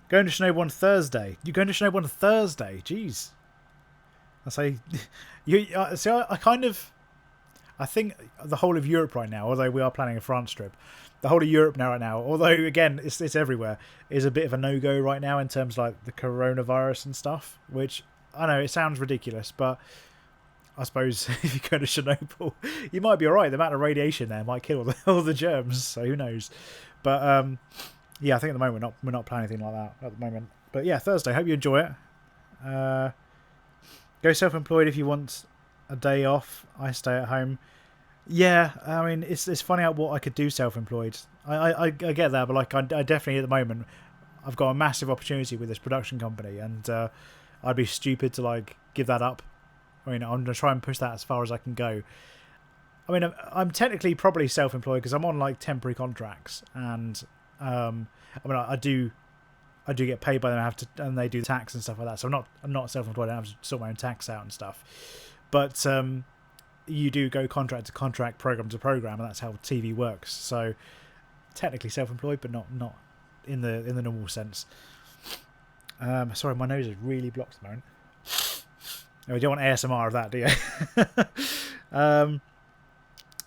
Going to Chernobyl on Thursday. You're going to Chernobyl on Thursday? Jeez. I say... see, I kind of... I think the whole of Europe right now, although we are planning a France trip, the whole of Europe now right now, although again it's everywhere, is a bit of a no-go right now in terms of like the coronavirus and stuff, which I know it sounds ridiculous, but I suppose if you go to Chernobyl, you might be alright. The amount of radiation there might kill all the germs, so who knows. But yeah, I think at the moment we're not planning anything like that at the moment. But yeah, Thursday. Hope you enjoy it. Go self-employed if you want a day off. I stay at home. Yeah, I mean it's funny out what I could do self-employed. I get that, but like I definitely at the moment I've got a massive opportunity with this production company, and I'd be stupid to like give that up. I mean, I'm going to try and push that as far as I can go. I mean, I'm technically probably self-employed because I'm on like temporary contracts, and I mean, I do get paid by them. And they do tax and stuff like that. So I'm not self-employed. I don't have to sort my own tax out and stuff. But you do go contract to contract, program to program, and that's how TV works. So technically self-employed, but not in the normal sense. Sorry, my nose is really blocked at the moment. Oh, you don't want ASMR of that, do you?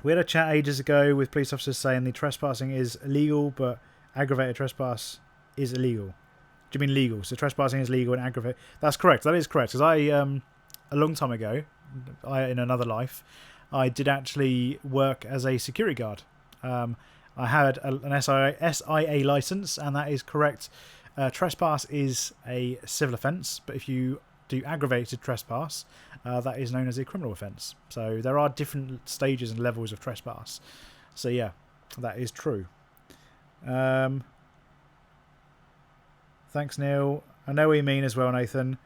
We had a chat ages ago with police officers saying the trespassing is illegal, but aggravated trespass is illegal. Do you mean legal? So trespassing is legal and aggravated... That's correct. That is correct. Because a long time ago, in another life, I did actually work as a security guard. I had an SIA license, and that is correct. Trespass is a civil offence, but if you do aggravated trespass, that is known as a criminal offence. So there are different stages and levels of trespass. So yeah, that is true. Thanks, Neil. I know what you mean as well, Nathan.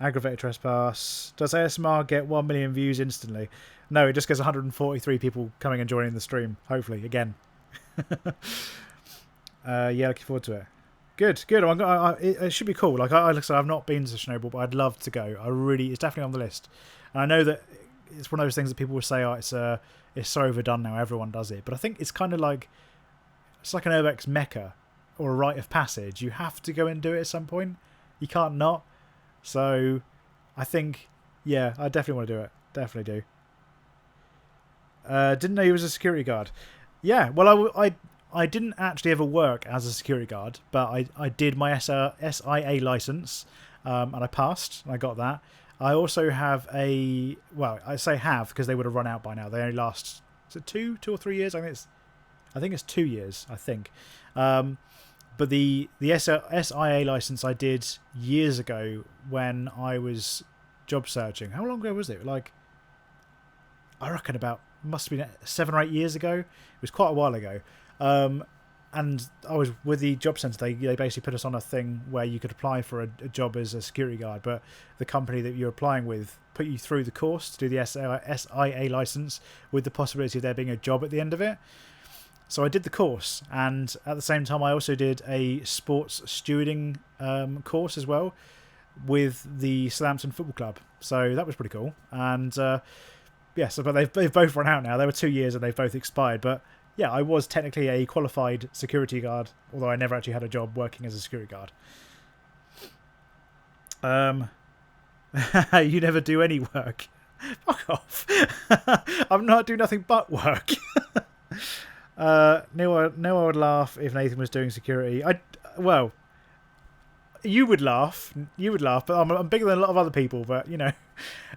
Aggravated trespass. Does ASMR get 1 million views instantly? No, it just gets 143 people coming and joining the stream. Hopefully, again. Yeah, looking forward to it. Good. It should be cool. Like I said, I've not been to Chernobyl, but I'd love to go. It's definitely on the list. And I know that it's one of those things that people will say, "Oh, it's so overdone now. Everyone does it." But I think it's kind of like it's like an Urbex mecca or a rite of passage. You have to go and do it at some point. You can't not. So I think, yeah, I definitely want to do it. Definitely do. Didn't know he was a security guard. Yeah, well, I didn't actually ever work as a security guard, but I did my SIA license, and I passed, and I got that. I also have I say have because they would have run out by now. They only last, is it 2 or 3 years? I think it's 2 years, I think. But the SIA license I did years ago when I was job searching. How long ago was it? Like, I reckon must have been 7 or 8 years ago. It was quite a while ago. And I was with the job centre. They basically put us on a thing where you could apply for a job as a security guard, but the company that you're applying with put you through the course to do the SIA license with the possibility of there being a job at the end of it. So I did the course, and at the same time I also did a sports stewarding course as well with the Southampton Football Club. So that was pretty cool. And but they've both run out now. They were 2 years and they've both expired. But yeah, I was technically a qualified security guard, although I never actually had a job working as a security guard. You never do any work. Fuck off. I'm not doing nothing but work. Neil, I would laugh if Nathan was doing security. You would laugh, but I'm bigger than a lot of other people. But you know,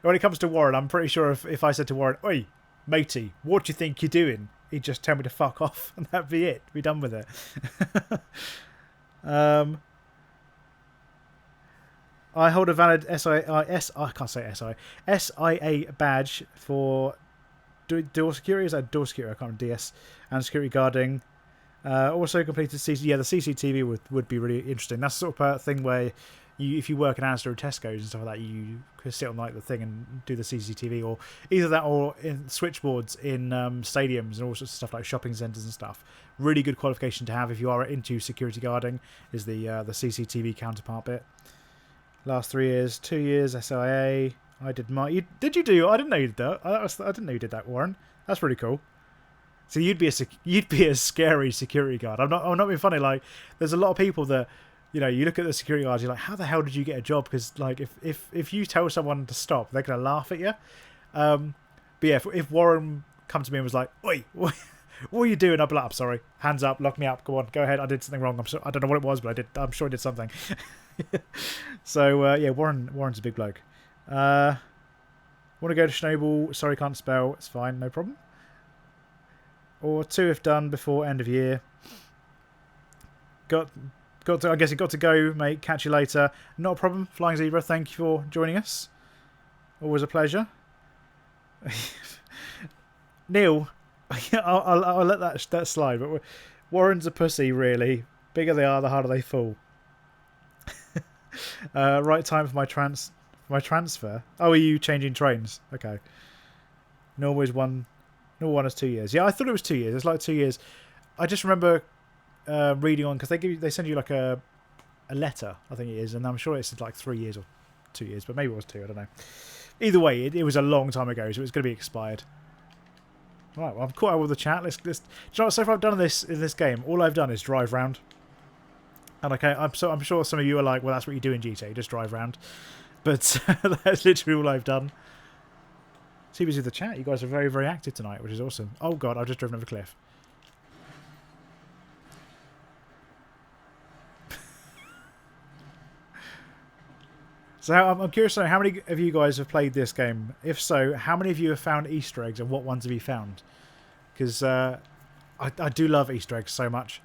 when it comes to Warren, I'm pretty sure if I said to Warren, "Oi, matey, what do you think you're doing?" he'd just tell me to fuck off, and that'd be it. Be done with it. I hold a valid SIA badge for door security. Is that door security? I can't remember. DS and security guarding. Also completed CC. Yeah, the CCTV would be really interesting. That's the sort of thing where if you work in Asda or Tesco's and stuff like that, you could sit on like the thing and do the CCTV, or either that or in switchboards in stadiums and all sorts of stuff like shopping centres and stuff. Really good qualification to have if you are into security guarding is the CCTV counterpart bit. Last 3 years, 2 years SIA. I did my. Did you do? I didn't know you did that. I didn't know you did that, Warren. That's pretty cool. So you'd be a scary security guard. I'm not being funny. Like, there's a lot of people that, you know, you look at the security guards, you're like, how the hell did you get a job? Because like, if you tell someone to stop, they're gonna laugh at you. But yeah, if Warren come to me and was like, "Oi, what are you doing?" I'd be like, "I'm sorry. Hands up, lock me up. Go on, go ahead. I did something wrong. I don't know what it was, but I did. I'm sure I did something." So yeah, Warren's a big bloke. Want to go to Chernobyl? Sorry, can't spell. It's fine, no problem. Or 2 if done before end of year. I guess you got to go, mate. Catch you later. Not a problem. Flying Zebra, thank you for joining us. Always a pleasure. Neil, I'll let that slide. But Warren's a pussy, really. Bigger they are, the harder they fall. Right time for my transfer. Oh, are you changing trains? Okay. Normal one is 2 years. Yeah, I thought it was 2 years. It's like 2 years. I just remember reading on, because they send you like a letter, I think it is, and I'm sure it's like 3 years or 2 years, but maybe it was 2. I don't know. Either way, it was a long time ago, so it's going to be expired. Right, well, I've caught up with the chat. Do you know what? So far I've done in this game, all I've done is drive round. And okay, I'm sure some of you are like, well, that's what you do in GTA, just drive round. But that's literally all I've done. See who's in the chat. You guys are very, very active tonight, which is awesome. Oh god, I've just driven over a cliff. So I'm curious to know how many of you guys have played this game. If so, how many of you have found Easter eggs, and what ones have you found? Because I do love Easter eggs so much.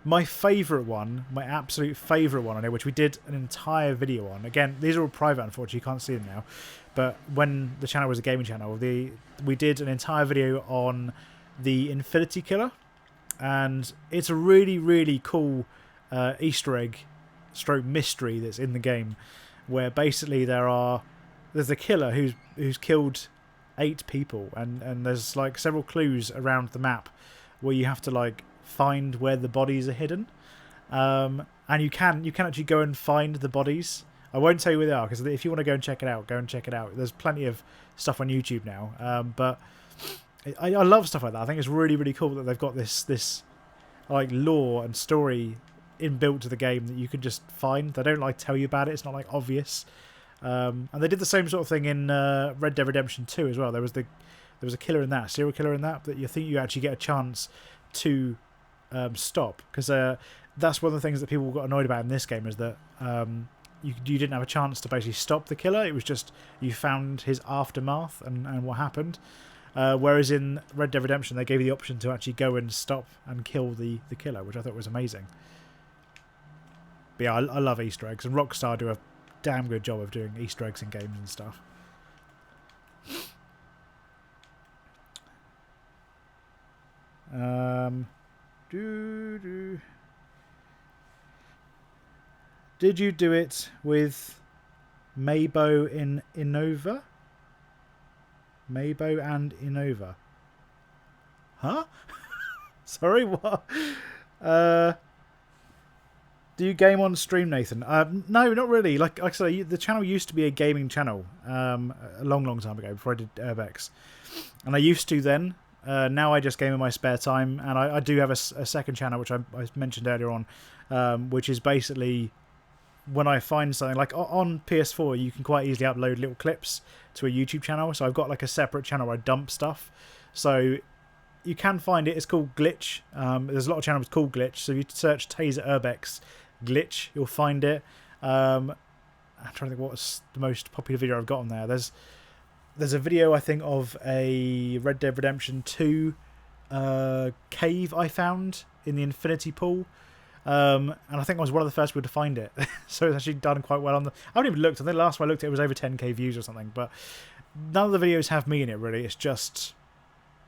My favourite one, my absolute favourite one, I know, which we did an entire video on. Again, these are all private, unfortunately, you can't see them now. But when the channel was a gaming channel, we did an entire video on the Infinity Killer. and it's a really, really cool Easter egg stroke mystery that's in the game, where basically there's a killer who's killed 8 people, and there's like several clues around the map where you have to like find where the bodies are hidden, and you can actually go and find the bodies. I won't tell you where they are, because if you want to go and check it out, go and check it out. There's plenty of stuff on YouTube now, but I love stuff like that. I think it's really, really cool that they've got this like lore and story inbuilt to the game that you can just find. They don't like tell you about it. It's not like obvious. And they did the same sort of thing in Red Dead Redemption 2 as well. There was a killer in that, serial killer in that you think you actually get a chance to stop, because that's one of the things that people got annoyed about in this game, is that you didn't have a chance to basically stop the killer. It was just you found his aftermath and what happened. Whereas in Red Dead Redemption, they gave you the option to actually go and stop and kill the killer, which I thought was amazing. But yeah, I love Easter eggs, and Rockstar do a damn good job of doing Easter eggs in games and stuff. Did you do it with Mabo in Innova? Mabo and Innova. Huh? Sorry, what? Do you game on stream, Nathan? No, not really. Like I said, the channel used to be a gaming channel a long time ago, before I did Urbex. And I used to then. Now I just game in my spare time. And I do have a second channel, which I mentioned earlier on, which is basically when I find something. Like on PS4, you can quite easily upload little clips to a YouTube channel. So I've got like a separate channel where I dump stuff. So you can find it. It's called Glitch. There's a lot of channels called Glitch. So if you search Tazer Urbex Glitch, you'll find it. I'm trying to think what's the most popular video I've got on there. There's a video, I think, of a Red Dead Redemption 2 cave I found in the Infinity Pool. And I think I was one of the first people to find it. So it's actually done quite well on the... I haven't even looked. I think the last time I looked, it was over 10k views or something. But none of the videos have me in it, really. It's just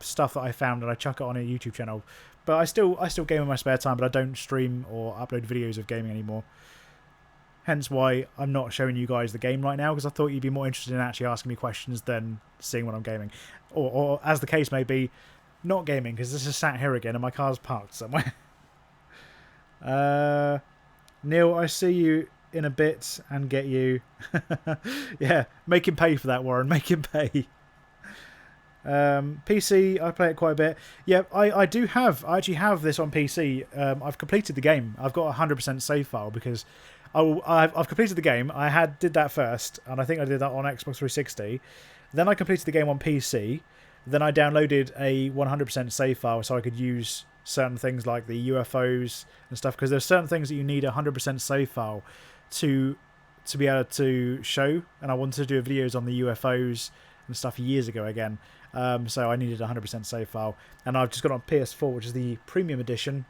stuff that I found and I chuck it on a YouTube channel. But I still game in my spare time, but I don't stream or upload videos of gaming anymore. Hence why I'm not showing you guys the game right now, because I thought you'd be more interested in actually asking me questions than seeing what I'm gaming. Or as the case may be, not gaming, because this is sat here again and my car's parked somewhere. Neil, I see you in a bit and get you. Yeah, make him pay for that, Warren. Make him pay. PC, I play it quite a bit. Yeah, I actually have this on PC. I've completed the game. I've got a 100% save file because I've completed the game. I did that first, and I think I did that on Xbox 360. Then I completed the game on PC. Then I downloaded a 100% save file so I could use certain things like the UFOs and stuff, because there's certain things that you need a 100% save file to be able to show. And I wanted to do videos on the UFOs and stuff years ago again. So I needed a 100% save file, and I've just got it on PS4, which is the premium edition.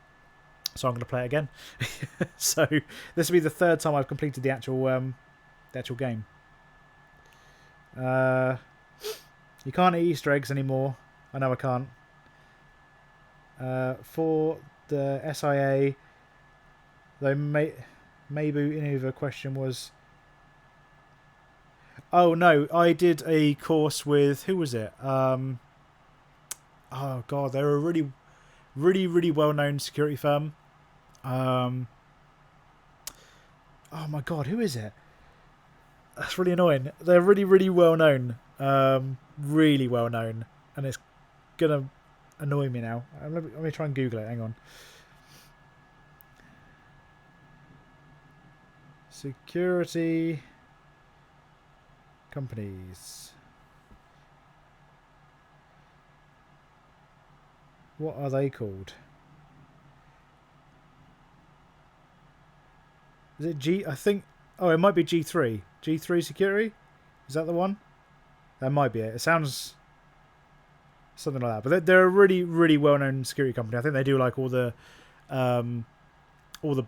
So I'm going to play it again. So this will be the third time I've completed the actual game. You can't eat Easter eggs anymore. I know I can't. For the SIA, though, Mabu Innova question was... Oh no, I did a course with... Who was it? Oh god, they're a really well-known security firm. Oh my god, who is it? That's really annoying. They're really well-known. Really well-known. And it's gonna annoy me now. Let me try and Google it. Hang on. Security companies. What are they called? Is it G? I think... Oh, it might be G3. G3 Security? Is that the one? That might be it. It sounds something like that. But they're a really well-known security company. I think they do like all the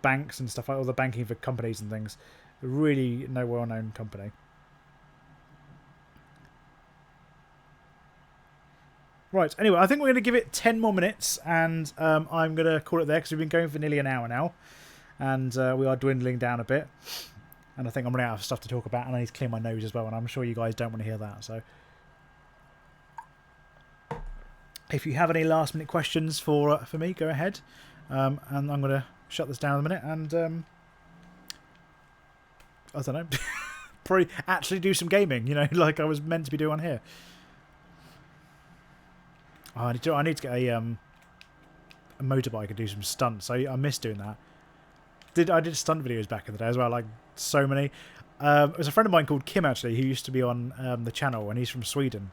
banks and stuff, like all the banking for companies and things. A really well-known company. Right, anyway, I think we're going to give it 10 more minutes, and I'm going to call it there, because we've been going for nearly an hour now, and we are dwindling down a bit, and I think I'm running out of stuff to talk about, and I need to clear my nose as well, and I'm sure you guys don't want to hear that, so... If you have any last-minute questions for me, go ahead, and I'm going to shut this down in a minute, and, I don't know, probably actually do some gaming, you know, like I was meant to be doing on here. Oh, I need to get a motorbike and do some stunts. I miss doing that. I did stunt videos back in the day as well, like so many. It was a friend of mine called Kim, actually, who used to be on the channel, and he's from Sweden.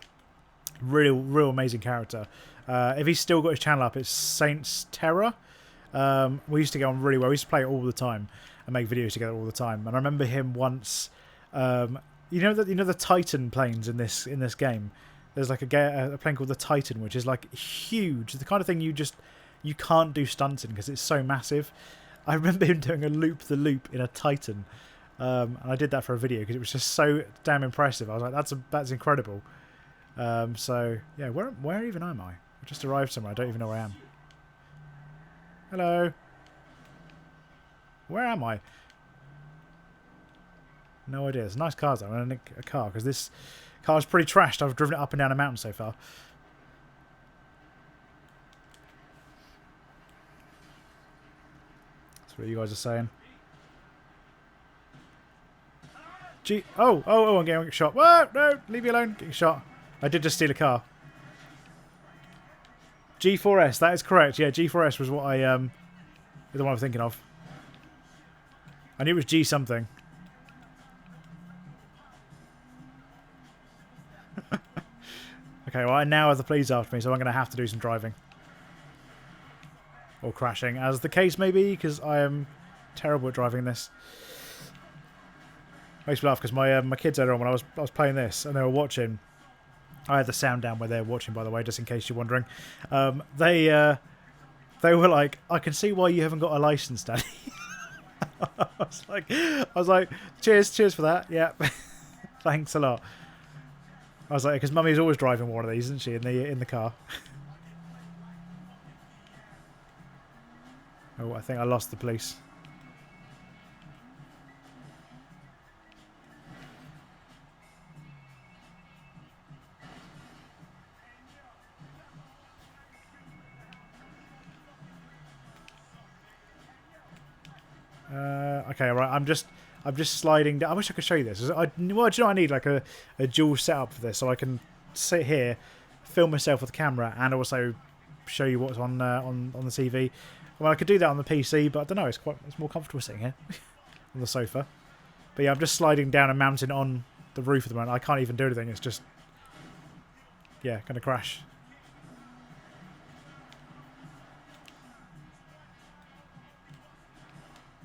Real amazing character. If he's still got his channel up, it's Saints Terror. We used to get on really well. We used to play it all the time and make videos together all the time. And I remember him once. You know the Titan planes in this game. There's like a plane called the Titan, which is like huge. The kind of thing you can't do stunts in because it's so massive. I remember him doing a loop-the-loop in a Titan, and I did that for a video because it was just so damn impressive. I was like, that's incredible. So yeah, where even am I? I just arrived somewhere. I don't even know where I am. Hello. Where am I? No idea. There's nice cars though. I'm gonna nick a car because this car's pretty trashed. I've driven it up and down a mountain so far. That's what you guys are saying. Gee, I'm getting shot. Whoa, no, leave me alone. Getting shot. I did just steal a car. G4S, that is correct. Yeah, G4S was what the one I'm thinking of. I knew it was G something. Okay, well, I now have the police after me, so I'm going to have to do some driving. Or crashing, as the case may be, because I am terrible at driving this. Makes me laugh, because my kids earlier on, when I was playing this, and they were watching... I had the sound down where they're watching, by the way, just in case you're wondering. They were like, I can see why you haven't got a license, Daddy. I was like, cheers for that. Yeah, thanks a lot. I was like, because Mummy's always driving one of these, isn't she, in the car? Oh, I think I lost the police. Okay, right. I'm just sliding down. I wish I could show you this. Well, do you know I need like a dual setup for this, so I can sit here, film myself with the camera, and also show you what's on the TV. Well, I could do that on the PC, but I don't know. It's more comfortable sitting here on the sofa. But yeah, I'm just sliding down a mountain on the roof at the moment. I can't even do anything. It's just going to crash.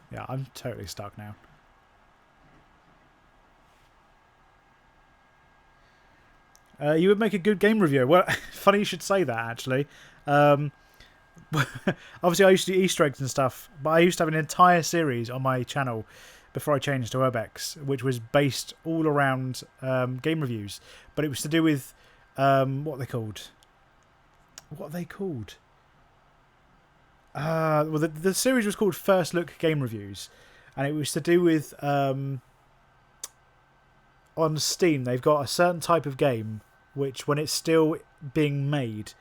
Yeah, I'm totally stuck now. You would make a good game reviewer. Well, funny you should say that, actually. Obviously, I used to do Easter eggs and stuff, but I used to have an entire series on my channel before I changed to Urbex, which was based all around game reviews. But it was to do with what are they called? Well, the series was called First Look Game Reviews, and it was to do with on Steam they've got a certain type of game which, when it's still being made,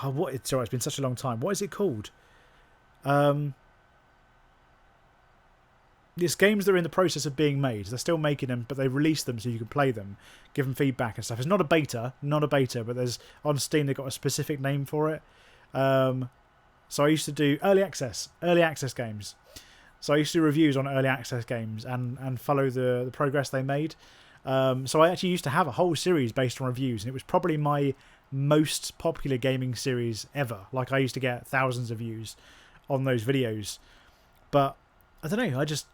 sorry, it's been such a long time. What is it called? It's games that are in the process of being made. They're still making them, but they release them so you can play them, give them feedback and stuff. It's not a beta, but there's on Steam they've got a specific name for it. So I used to do early access games. So I used to do reviews on early access games and follow the progress they made. So I actually used to have a whole series based on reviews, and it was probably my most popular gaming series ever. Like, I used to get thousands of views on those videos. But I don't know, I just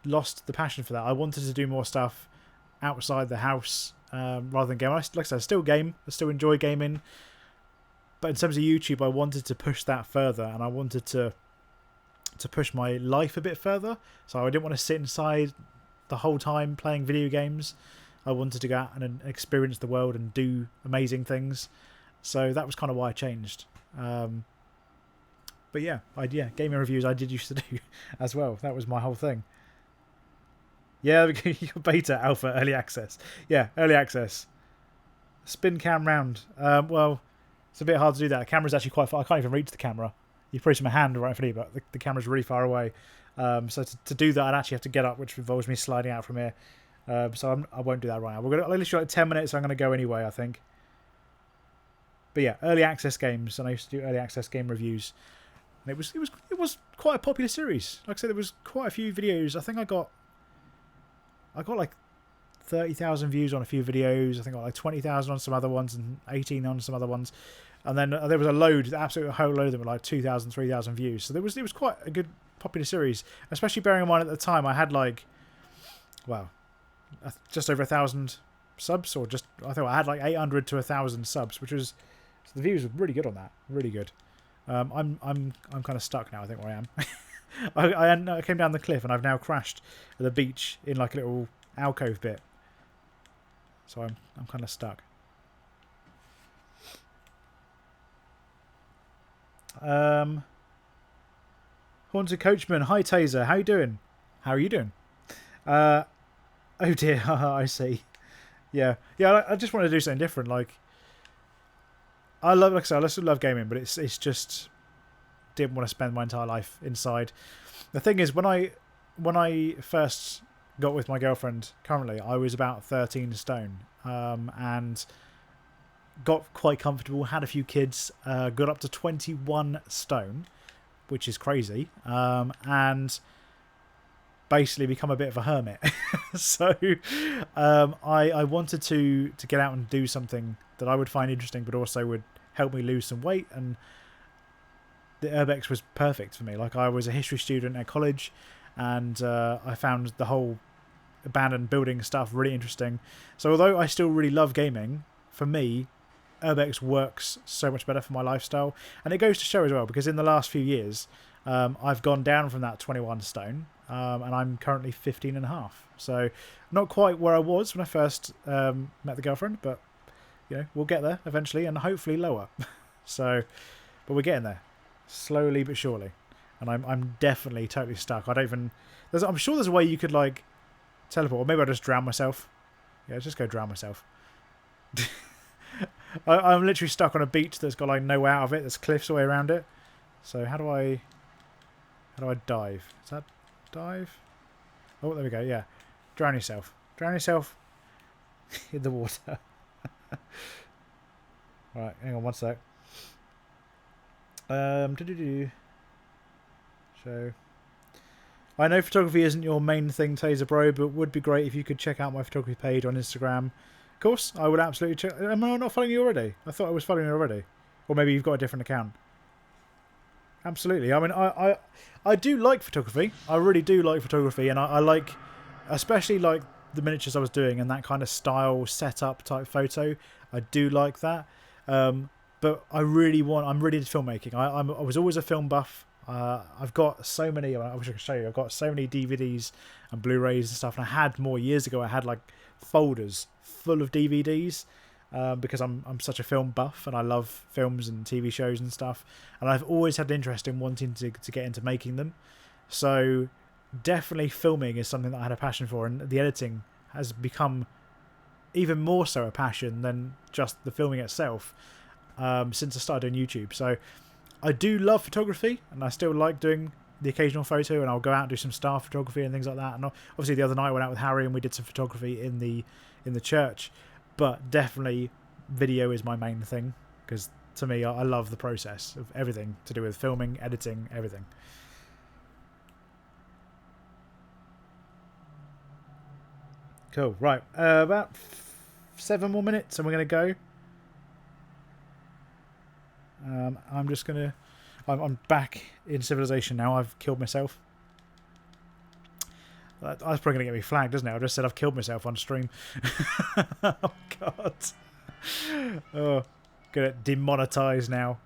lost the passion for that. I wanted to do more stuff outside the house rather than game. Like I said, I still game. I still enjoy gaming. But in terms of YouTube, I wanted to push that further, and I wanted to push my life a bit further. So I didn't want to sit inside the whole time playing video games. I wanted to go out and experience the world and do amazing things. So that was kind of why I changed. But yeah, gaming reviews I did used to do as well. That was my whole thing. Yeah, beta, alpha, early access. Yeah, early access. Spin cam round. Well, it's a bit hard to do that. The camera's actually quite far. I can't even reach the camera. You probably see my hand right in front of you, but the camera's really far away. So to do that, I'd actually have to get up, which involves me sliding out from here. So I won't do that right now. We're going to at least like 10 minutes. So I'm going to go anyway, I think. But yeah, early access games, and I used to do early access game reviews. And it was quite a popular series. Like I said, there was quite a few videos. I think I got like 30,000 views on a few videos. I think I got like 20,000 on some other ones and 18 on some other ones. And then there was a load, absolute whole load of them with like 2,000, 3,000 views. So it was quite a good popular series, especially bearing in mind at the time I had like, well, just over 1,000 subs, or just I thought I had like 800 to 1,000 subs, which was, so the views were really good on that, really good. I'm kind of stuck now. I think where I am. I came down the cliff and I've now crashed at the beach in like a little alcove bit. So I'm kind of stuck. Haunted Coachman, hi Tazer, how you doing? How are you doing? Oh dear, I see. Yeah, I just want to do something different. Like I still love gaming, but it's just didn't want to spend my entire life inside. The thing is, when I first got with my girlfriend currently, I was about 13 stone, and got quite comfortable, had a few kids, got up to 21 stone, which is crazy, and basically become a bit of a hermit. So I wanted to get out and do something that I would find interesting, but also would help me lose some weight, and the Urbex was perfect for me. Like, I was a history student at college, and I found the whole abandoned building stuff really interesting. So although I still really love gaming, for me, Urbex works so much better for my lifestyle. And it goes to show as well, because in the last few years, I've gone down from that 21 stone, and I'm currently 15 and a half. So not quite where I was when I first met the girlfriend, but you know, we'll get there eventually, and hopefully lower. So, but we're getting there, slowly but surely. And I'm definitely totally stuck. I don't even. I'm sure there's a way you could like teleport, or maybe I'll just drown myself. Yeah, just go drown myself. I'm literally stuck on a beach that's got like no way out of it. There's cliffs all the way around it. So how do I dive? Is that dive? Oh, there we go. Yeah, drown yourself. Drown yourself in the water. Right, hang on one sec. So, I know photography isn't your main thing, Tazer Bro, but would be great if you could check out my photography page on Instagram. Of course, I would absolutely check. Am I not following you already? I thought I was following you already. Or maybe you've got a different account. Absolutely. I mean, I do like photography. I really do like photography, and I like, especially like the miniatures I was doing and that kind of style setup type photo. I do like that. But I'm really into filmmaking. I was always a film buff. I've got so many. I wish I could show you. I've got so many DVDs and Blu-rays and stuff. And I had more years ago. I had like folders full of DVDs because I'm such a film buff and I love films and TV shows and stuff. And I've always had an interest in wanting to get into making them. So definitely filming is something that I had a passion for, and the editing has become even more so a passion than just the filming itself since I started doing YouTube. So I do love photography, and I still like doing the occasional photo, and I'll go out and do some staff photography and things like that. And obviously the other night I went out with Harry and we did some photography in the church. But definitely video is my main thing, because to me I love the process of everything to do with filming, editing, everything. Cool. Right, about 7 more minutes and we're going to go. I'm just going to... I'm back in civilization now. I've killed myself. That's probably going to get me flagged, doesn't it? I just said I've killed myself on stream. Oh, God. Oh, get demonetized now.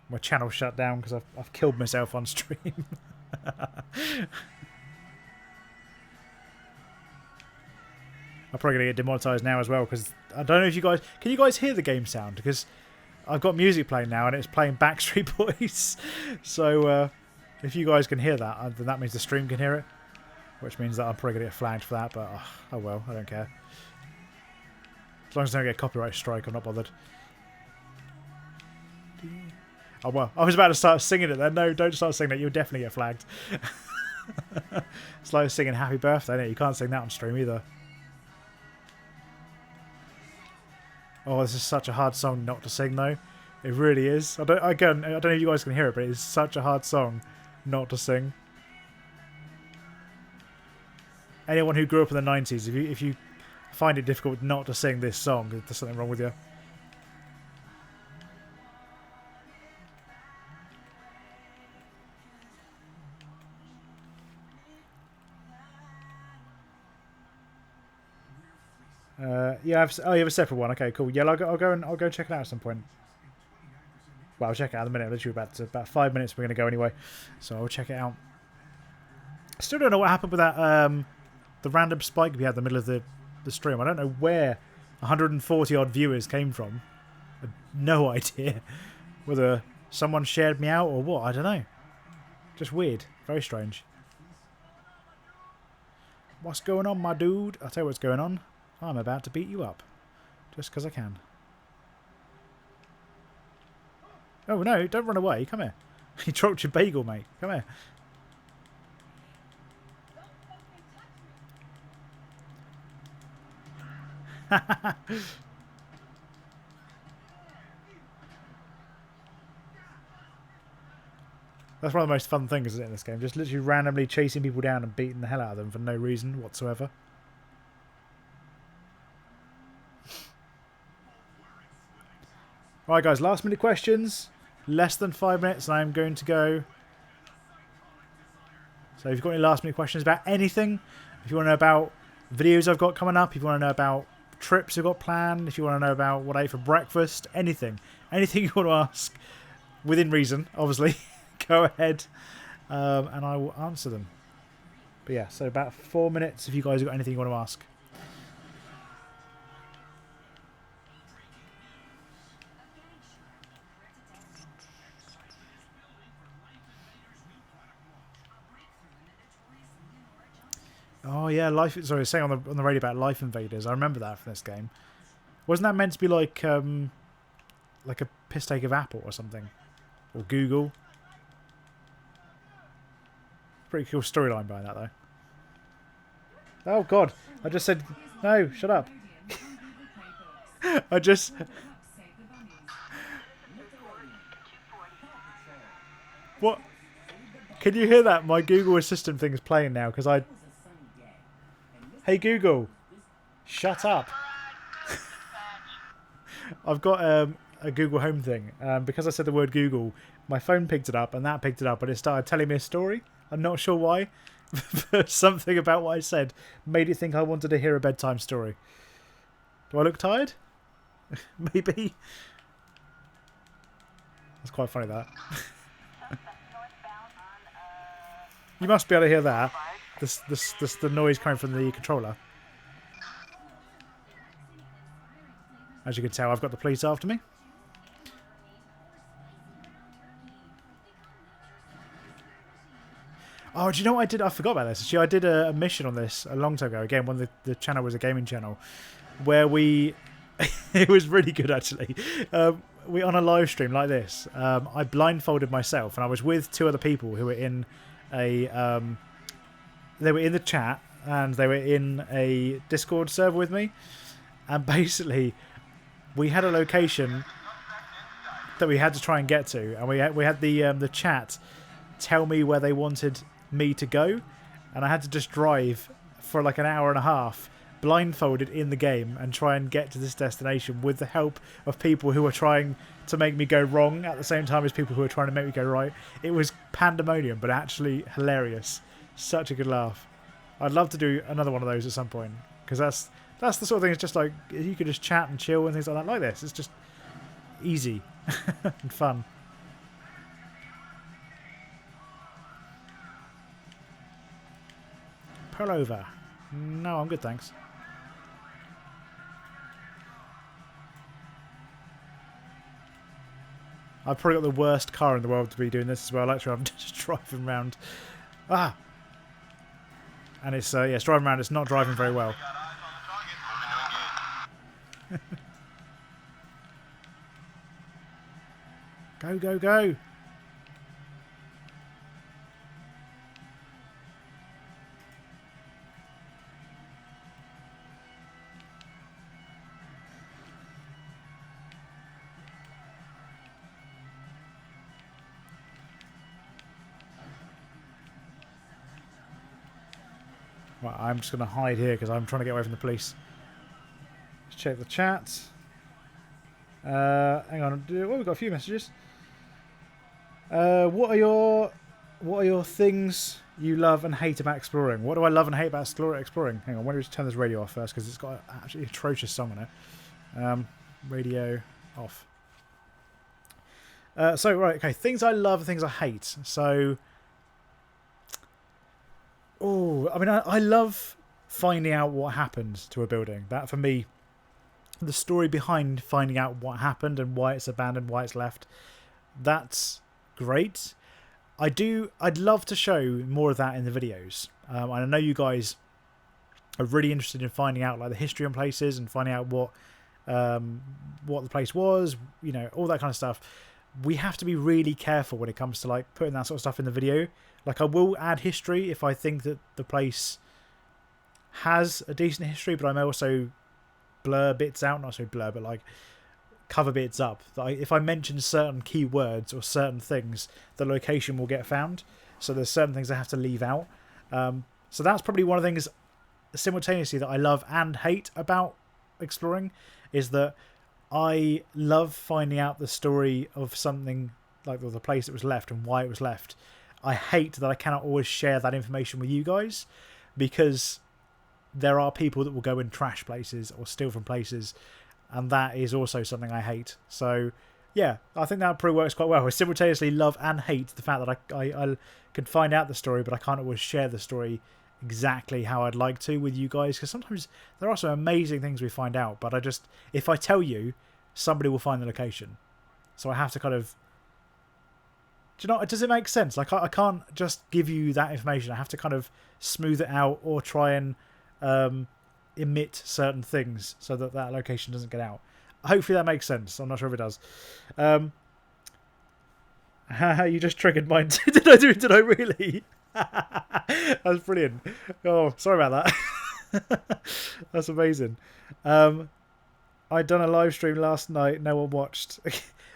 My channel shut down because I've killed myself on stream. I'm probably going to get demonetized now as well, because I don't know if you guys... Can you guys hear the game sound? Because I've got music playing now, and it's playing Backstreet Boys. So if you guys can hear that, then that means the stream can hear it. Which means that I'm probably going to get flagged for that, but oh well, I don't care. As long as I don't get a copyright strike, I'm not bothered. Oh well, I was about to start singing it then. No, don't start singing it. You'll definitely get flagged. It's like singing Happy Birthday, isn't it? You can't sing that on stream either. Oh, this is such a hard song not to sing though. It really is. I don't know if you guys can hear it, but it is such a hard song not to sing. Anyone who grew up in the 90s, if you find it difficult not to sing this song, there's something wrong with you. Yeah, you have a separate one. Okay, cool. Yeah, I'll go and check it out at some point. Well, I'll check it out in a minute. Literally about 5 minutes. We're going to go anyway, so I'll check it out. Still don't know what happened with that the random spike we had in the middle of the stream. I don't know where 140 odd viewers came from. I have no idea whether someone shared me out or what. I don't know. Just weird. Very strange. What's going on, my dude? I'll tell you what's going on. I'm about to beat you up. Just because I can. Oh, no, don't run away. Come here. You dropped your bagel, mate. Come here. That's one of the most fun things, isn't it, in this game? Just literally randomly chasing people down and beating the hell out of them for no reason whatsoever. Alright guys, last minute questions. Less than 5 minutes and I'm going to go. So if you've got any last minute questions about anything, if you want to know about videos I've got coming up, if you want to know about trips I've got planned, if you want to know about what I ate for breakfast, anything you want to ask, within reason, obviously, go ahead and I will answer them. But yeah, so about 4 minutes if you guys have got anything you want to ask. Oh yeah, sorry, saying on the radio about Life Invaders. I remember that from this game. Wasn't that meant to be like a piss take of Apple or something, or Google? Pretty cool storyline behind that though. Oh god, I just said no. Shut up. I just. What? Can you hear that? My Google Assistant thing is playing now because I. Hey Google, shut up. I've got a Google Home thing. Because I said the word Google, my phone picked it up and that picked it up and it started telling me a story. I'm not sure why. But something about what I said made it think I wanted to hear a bedtime story. Do I look tired? Maybe. That's quite funny, that. You must be able to hear that. The noise coming from the controller. As you can tell, I've got the police after me. Oh, do you know what I did? I forgot about this. Actually, I did a mission on this a long time ago. Again, when the channel was a gaming channel, where we... it was really good, actually. We on a live stream like this, I blindfolded myself, and I was with two other people who were in a... they were in the chat, and they were in a Discord server with me. And basically, we had a location that we had to try and get to, and we had the chat tell me where they wanted me to go, and I had to just drive for like an hour and a half blindfolded in the game and try and get to this destination with the help of people who were trying to make me go wrong at the same time as people who were trying to make me go right. It was pandemonium, but actually hilarious. Such a good laugh. I'd love to do another one of those at some point, because that's the sort of thing. It's just like you could just chat and chill and things like that. Like this, it's just easy and fun. Pull over. No, I'm good, thanks. I've probably got the worst car in the world to be doing this as well. Actually, I'm just driving around. Ah! And it's, yeah, it's driving around. It's not driving very well. Go, go, go! Right, I'm just going to hide here because I'm trying to get away from the police. Let's check the chat. Hang on. Oh, we've got a few messages. What are your things you love and hate about exploring? What do I love and hate about exploring? Hang on, why don't we just turn this radio off first because it's got an absolutely atrocious song on it. Radio off. So right, okay, things I love and things I hate. So, I mean, I love finding out what happened to a building. That for me, the story behind finding out what happened and why it's abandoned, why it's left. That's great. I'd love to show more of that in the videos. And I know you guys are really interested in finding out like the history on places and finding out what the place was, you know, all that kind of stuff. We have to be really careful when it comes to like putting that sort of stuff in the video. Like I will add history if I think that the place has a decent history, but I may also blur bits out, not so blur, but like cover bits up. If I mention certain keywords or certain things, the location will get found. So there's certain things I have to leave out. So that's probably one of the things simultaneously that I love and hate about exploring, is that I love finding out the story of something like the place that was left and why it was left. I hate that I cannot always share that information with you guys because there are people that will go and trash places or steal from places, and that is also something I hate. So yeah, I think that probably works quite well. I simultaneously love and hate the fact that I can find out the story, but I can't always share the story exactly how I'd like to with you guys, because sometimes there are some amazing things we find out, but if I tell you, somebody will find the location. So I have to kind of, do you know, does it make sense? Like I can't just give you that information. I have to kind of smooth it out or try and emit certain things so that that location doesn't get out. Hopefully that makes sense. I'm not sure if it does. You just triggered mine. Did I really? That's brilliant. Oh, sorry about that. That's amazing. I'd done a live stream last night. No one watched.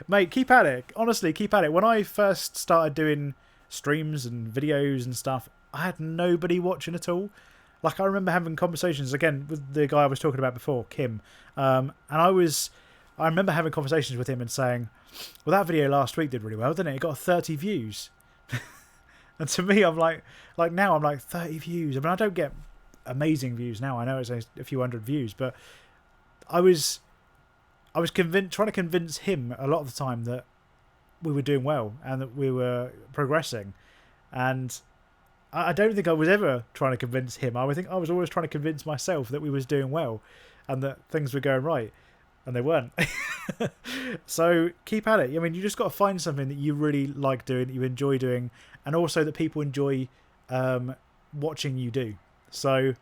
Mate, keep at it. Honestly, keep at it. When I first started doing streams and videos and stuff, I had nobody watching at all. Like, I remember having conversations, again, with the guy I was talking about before, Kim. And I remember having conversations with him and saying, well, that video last week did really well, didn't it? It got 30 views. And to me, I'm like now I'm like 30 views. I mean, I don't get amazing views now. I know it's a few hundred views, but I was trying to convince him a lot of the time that we were doing well and that we were progressing. And I don't think I was ever trying to convince him. I think I was always trying to convince myself that we was doing well and that things were going right, and they weren't. So keep at it. I mean, you just got to find something that you really like doing, that you enjoy doing, and also that people enjoy watching you do. So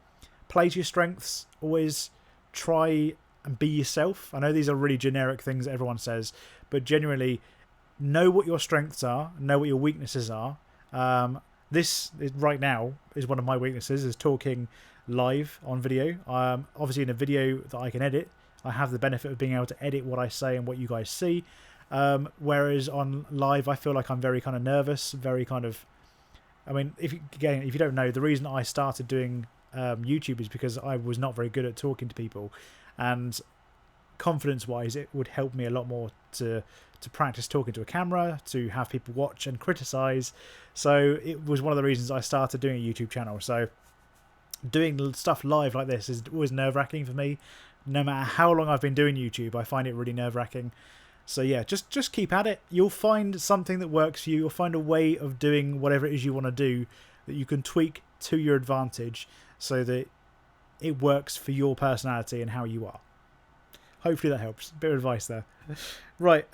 play to your strengths. Always try and be yourself. I know these are really generic things that everyone says, but genuinely know what your strengths are, know what your weaknesses are. This is, right now, is one of my weaknesses, is talking live on video. Obviously in a video that I can edit, I have the benefit of being able to edit what I say and what you guys see. Whereas on live, I feel like I'm very kind of nervous, very kind of... I mean, if you don't know, the reason I started doing YouTube is because I was not very good at talking to people. And confidence-wise, it would help me a lot more to practice talking to a camera, to have people watch and criticize. So it was one of the reasons I started doing a YouTube channel. So doing stuff live like this is always nerve-wracking for me. No matter how long I've been doing YouTube, I find it really nerve-wracking. So yeah, just keep at it. You'll find something that works for you. You'll find a way of doing whatever it is you want to do that you can tweak to your advantage so that it works for your personality and how you are. Hopefully that helps. Bit of advice there. Right,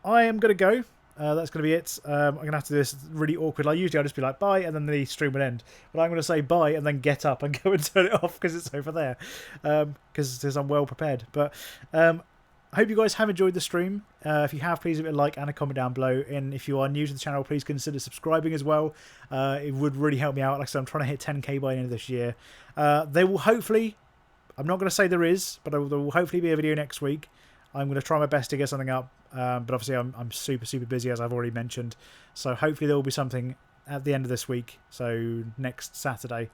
I am going to go. That's going to be it. I'm going to have to do this really awkward. Like, usually I'll just be like, bye, and then the stream would end. But I'm going to say bye and then get up and go and turn it off because it's over there. Because I'm well prepared. But I hope you guys have enjoyed the stream. If you have, please leave a like and a comment down below. And if you are new to the channel, please consider subscribing as well. It would really help me out. Like I said, I'm trying to hit 10k by the end of this year. There will hopefully, I'm not going to say there is, but there will hopefully be a video next week. I'm going to try my best to get something up. But obviously I'm super busy, as I've already mentioned, so hopefully there will be something at the end of this week, so next Saturday.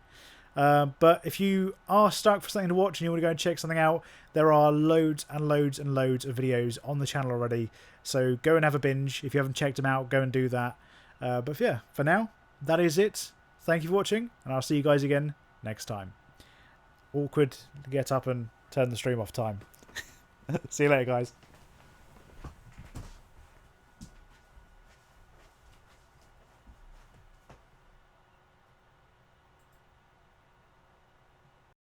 But if you are stuck for something to watch and you want to go and check something out, there are loads and loads and loads of videos on the channel already, so go and have a binge. If you haven't checked them out, go and do that. But yeah, for now, that is it. Thank you for watching, and I'll see you guys again next time. Awkward to get up and turn the stream off time. See you later, guys.